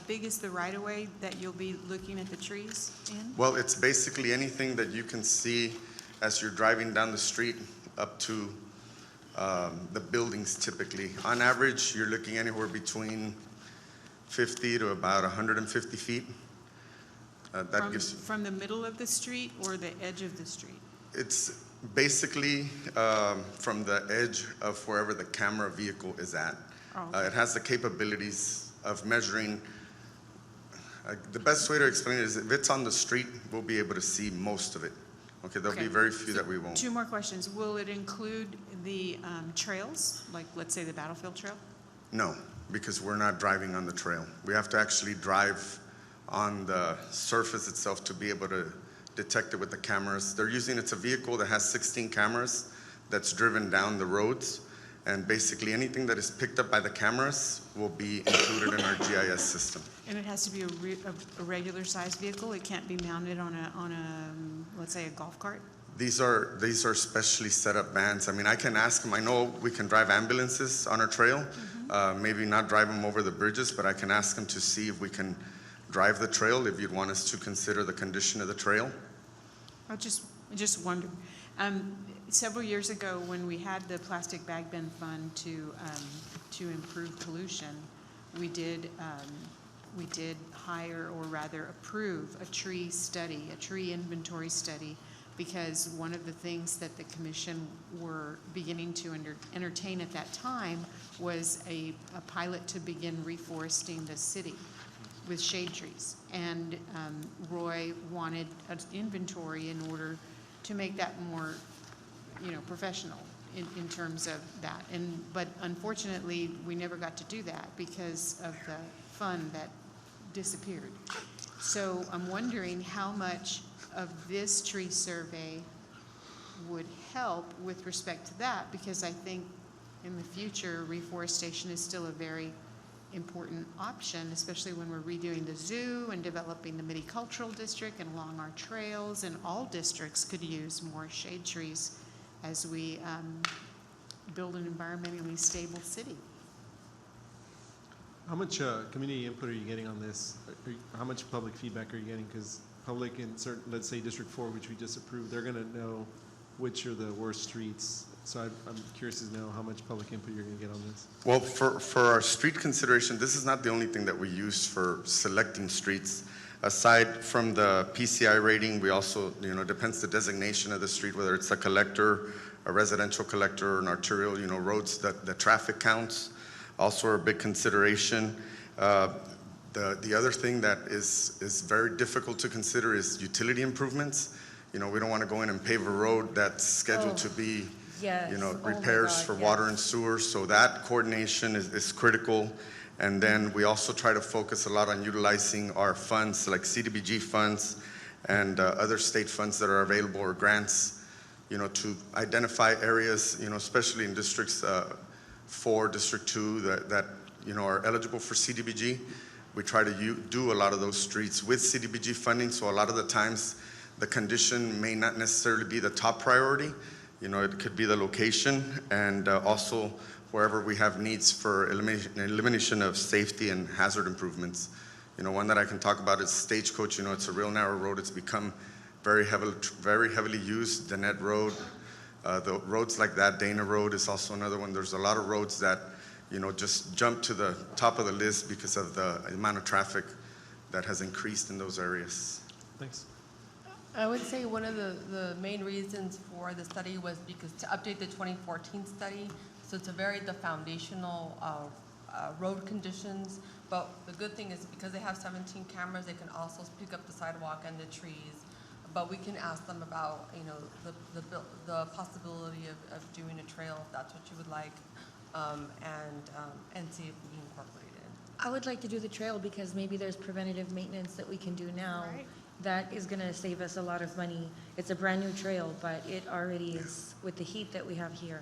big is the right-of-way that you'll be looking at the trees in? Well, it's basically anything that you can see as you're driving down the street up to the buildings typically. On average, you're looking anywhere between 50 to about 150 feet. From the middle of the street or the edge of the street? It's basically from the edge of wherever the camera vehicle is at. Oh. It has the capabilities of measuring. The best way to explain it is if it's on the street, we'll be able to see most of it. Okay, there'll be very few that we won't. 2 more questions. Will it include the trails, like let's say the Battlefield Trail? No, because we're not driving on the trail. We have to actually drive on the surface itself to be able to detect it with the cameras. It's a vehicle that has 16 cameras that's driven down the roads. And basically anything that is picked up by the cameras will be included in our GIS system. And it has to be a regular sized vehicle? It can't be mounted on a let's say a golf cart? These are specially set up vans. I mean, I can ask them, I know we can drive ambulances on our trail, maybe not drive them over the bridges, but I can ask them to see if we can drive the trail, if you'd want us to consider the condition of the trail. I just wonder, several years ago, when we had the plastic bag bin fund to improve pollution, we did hire, or rather approve, a tree inventory study, because one of the things that the commission were beginning to entertain at that time was a pilot to begin reforesting the city with shade trees. And Roy wanted an inventory in order to make that more, professional in terms of that. But unfortunately, we never got to do that because of the fund that disappeared. So I'm wondering how much of this tree survey would help with respect to that, because I think in the future, reforestation is still a very important option, especially when we're redoing the zoo and developing the mini cultural district and along our trails, and all districts could use more shade trees as we build an environmentally stable city. How much community input are you getting on this? How much public feedback are you getting? Because public in certain, let's say District 4, which we just approved, they're going to know which are the worst streets. So I'm curious to know how much public input you're going to get on this. Well, for our street consideration, this is not the only thing that we use for selecting streets. Aside from the PCI rating, we also, depends the designation of the street, whether it's a collector, a residential collector, or an arterial, roads, the traffic counts also are a big consideration. The other thing that is very difficult to consider is utility improvements. We don't want to go in and pave a road that's scheduled to be, Yes. repairs for water and sewer. So that coordination is critical. And then we also try to focus a lot on utilizing our funds, like CDBG funds and other state funds that are available, or grants, to identify areas, especially in districts 4, District 2, that are eligible for CDBG. We try to do a lot of those streets with CDBG funding, so a lot of the times the condition may not necessarily be the top priority. It could be the location, and also wherever we have needs for elimination of safety and hazard improvements. One that I can talk about is Stagecoach. It's a real narrow road. It's become very heavily used. Danette Road, the roads like that. Dana Road is also another one. There's a lot of roads that just jump to the top of the list because of the amount of traffic that has increased in those areas. Thanks. I would say one of the main reasons for the study was because to update the 2014 study, so to vary the foundational road conditions. But the good thing is because they have 17 cameras, they can also pick up the sidewalk and the trees. But we can ask them about, the possibility of doing a trail if that's what you would like, and see if we can incorporate it. I would like to do the trail because maybe there's preventative maintenance that we can do now that is going to save us a lot of money. It's a brand new trail, but it already is with the heat that we have here.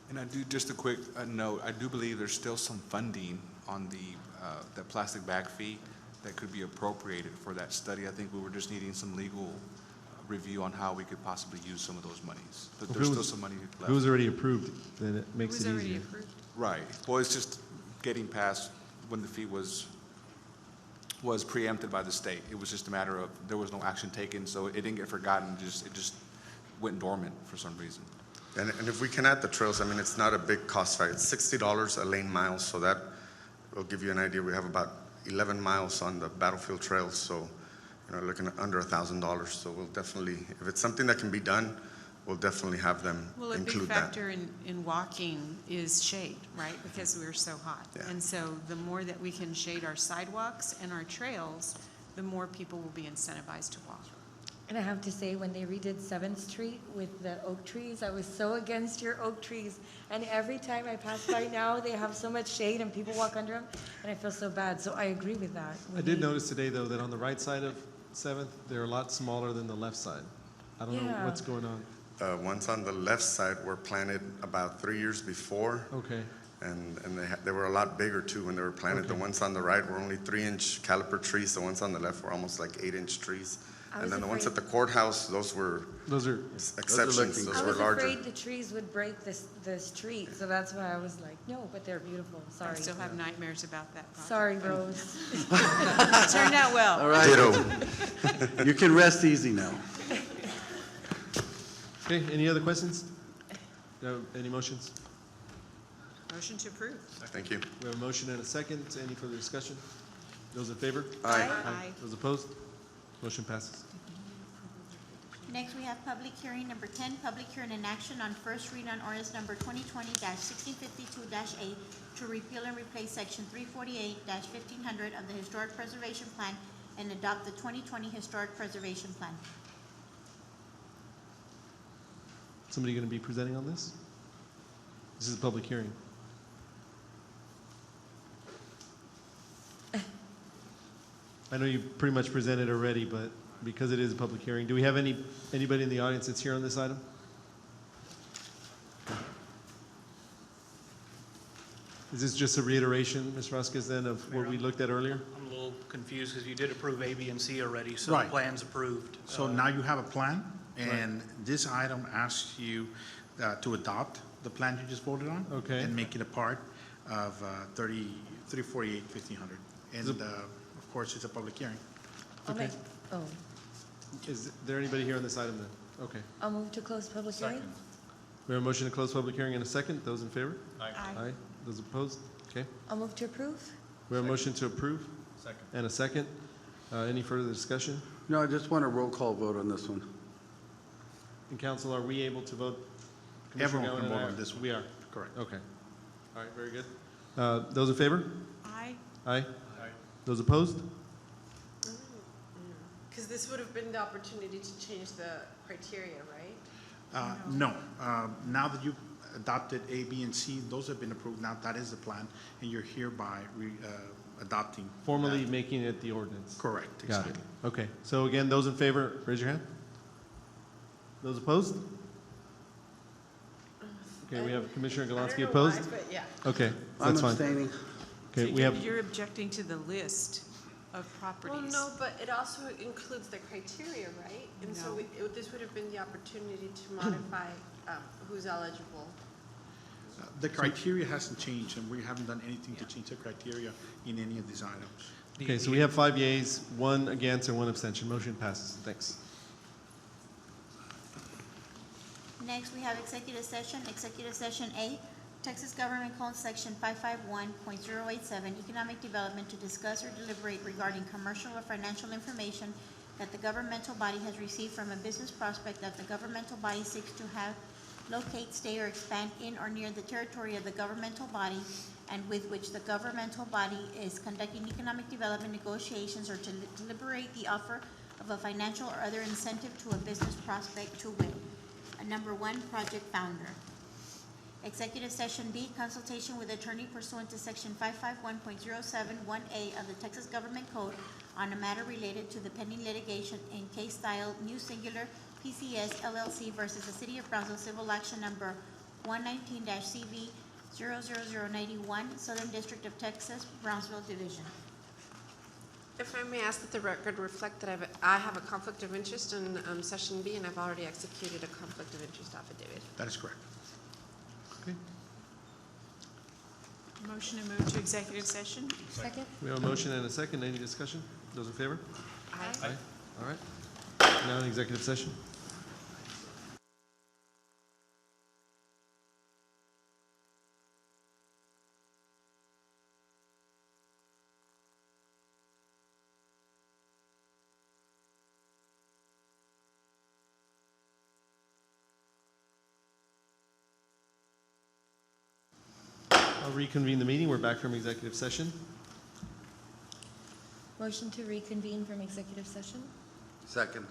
And I do, just a quick note, I do believe there's still some funding on the plastic bag fee that could be appropriated for that study. I think we were just needing some legal review on how we could possibly use some of those monies. But there's still some money left. It was already approved, then it makes it easier. Right. Well, it's just getting past when the fee was preempted by the state. It was just a matter of there was no action taken, so it didn't get forgotten. It just went dormant for some reason. And if we can add the trails, it's not a big cost factor. It's $60 a lane mile, so that will give you an idea. We have about 11 miles on the Battlefield Trail, so looking at under $1,000. So we'll definitely, if it's something that can be done, we'll definitely have them include that. Well, a big factor in walking is shade, right? Because we're so hot. Yeah. And so the more that we can shade our sidewalks and our trails, the more people will be incentivized to walk. And I have to say, when they redid 7th Street with the oak trees, I was so against your oak trees. And every time I pass by now, they have so much shade and people walk under them, and I feel so bad. So I agree with that. I did notice today, though, that on the right side of 7th, they're a lot smaller than the left side. I don't know what's going on. Ones on the left side were planted about 3 years before. Okay. And they were a lot bigger, too, when they were planted. Okay. The ones on the right were only 3-inch caliper trees. The ones on the left were almost like 8-inch trees. I And was then the ones at afraid- the courthouse, those were Those are, exceptions, those I were was larger. afraid the trees would break the street, so that's why I was like, no, but they're beautiful, I sorry. still have nightmares about that project. Sorry, Rose. Turned out well. All right. Ditto. You can rest easy now. okay, any other questions? No, any motions? Motion to approve. Thank you. We have a motion and a second. Any further discussion? Those in favor? Aye. Aye. Those opposed? Motion passes. Next, we have public hearing number 10, public hearing and action on first read on ordinance number 2020-1652-8 to repeal and replace section 348-1500 of the Historic Preservation Plan and adopt the 2020 Historic Preservation Plan. Somebody going to be presenting on this? This is a public hearing. I know you pretty much presented already, but because it is a public hearing, do we have anybody in the audience that's here on this item? Is this just a reiteration, Ms. Vasquez, then, of what we looked at earlier? I'm a little confused because you did approve A, B, and C already, so the Right. plan's approved. So now you have a plan, and this item asks you to adopt the plan you just voted on. Okay. And make it a part of 348-1500. And of course, it's a public hearing. I'll Okay. make, oh, Is there anybody here on this item then? Okay. I'll move to close public hearing. We have a motion to close public hearing in a second. Those in favor? Aye. Aye. Those opposed? Okay. I'll move to approve. We have a motion to approve. Second. And a second. Any further discussion? No, I just want a roll call vote on this one. In council, are we able to vote? Commissioner Everyone can Galvin and vote I on are? this one. We are. Correct. Okay. All right, very good. Those in favor? Aye. Aye. Those opposed? Because this would have been the opportunity to change the criteria, right? No. Now that you've adopted A, B, and C, those have been approved. Now that is the plan, and you're hereby adopting. Formally that. making it the ordinance. Correct, Got it. exactly. Okay. So again, those in favor, raise your hand. Those opposed? Okay, we have Commissioner Galansky opposed? But yeah. Okay, I'm that's fine. abstaining. Okay, So we have, you're objecting to the list of properties. Well, no, but it also includes the criteria, right? And so No. this would have been the opportunity to modify who's eligible. The criteria hasn't changed, and we haven't done anything to change the criteria in any of these items. okay, so we have 5 yeas, 1 against, and 1 abstention. Motion passes. Thanks. Next, we have executive session A, Texas Government Code Section 551.087, Economic Development to discuss or deliberate regarding commercial or financial information that the governmental body has received from a business prospect that the governmental body seeks to have locate, stay, or expand in or near the territory of the governmental body and with which the governmental body is conducting economic development negotiations or to deliberate the offer of a financial or other incentive to a business prospect to wit. Number 1, project founder. Executive session B, consultation with attorney pursuant to section 551.071A of the Texas Government Code on a matter related to the pending litigation in case style New Singular PCS LLC versus the City of Brownsville Civil Action Number 119-CV 00091, Southern District of Texas, Brownsville Division. If I may ask that the record reflect that I have a conflict of interest in session B, and I've already executed a conflict of interest affidavit. That is correct. Okay. Motion to move to executive session? Second? We have a motion and a second. Any discussion? Those in favor? Aye. All right. Now in executive session. I'll reconvene the meeting. We're back from executive session. Motion to reconvene from executive session? Second.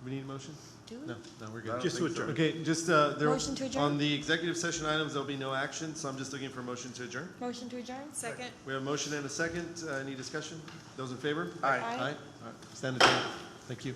We need a motion? Do we? No, we're good. Just to adjourn. Okay, just, Motion to adjourn? on the executive session items, there'll be no action, so I'm just looking for a motion to adjourn. Motion to adjourn? Second? We have a motion and a second. Any discussion? Those in favor? Aye. Aye. All right, stand adjourned. Thank you.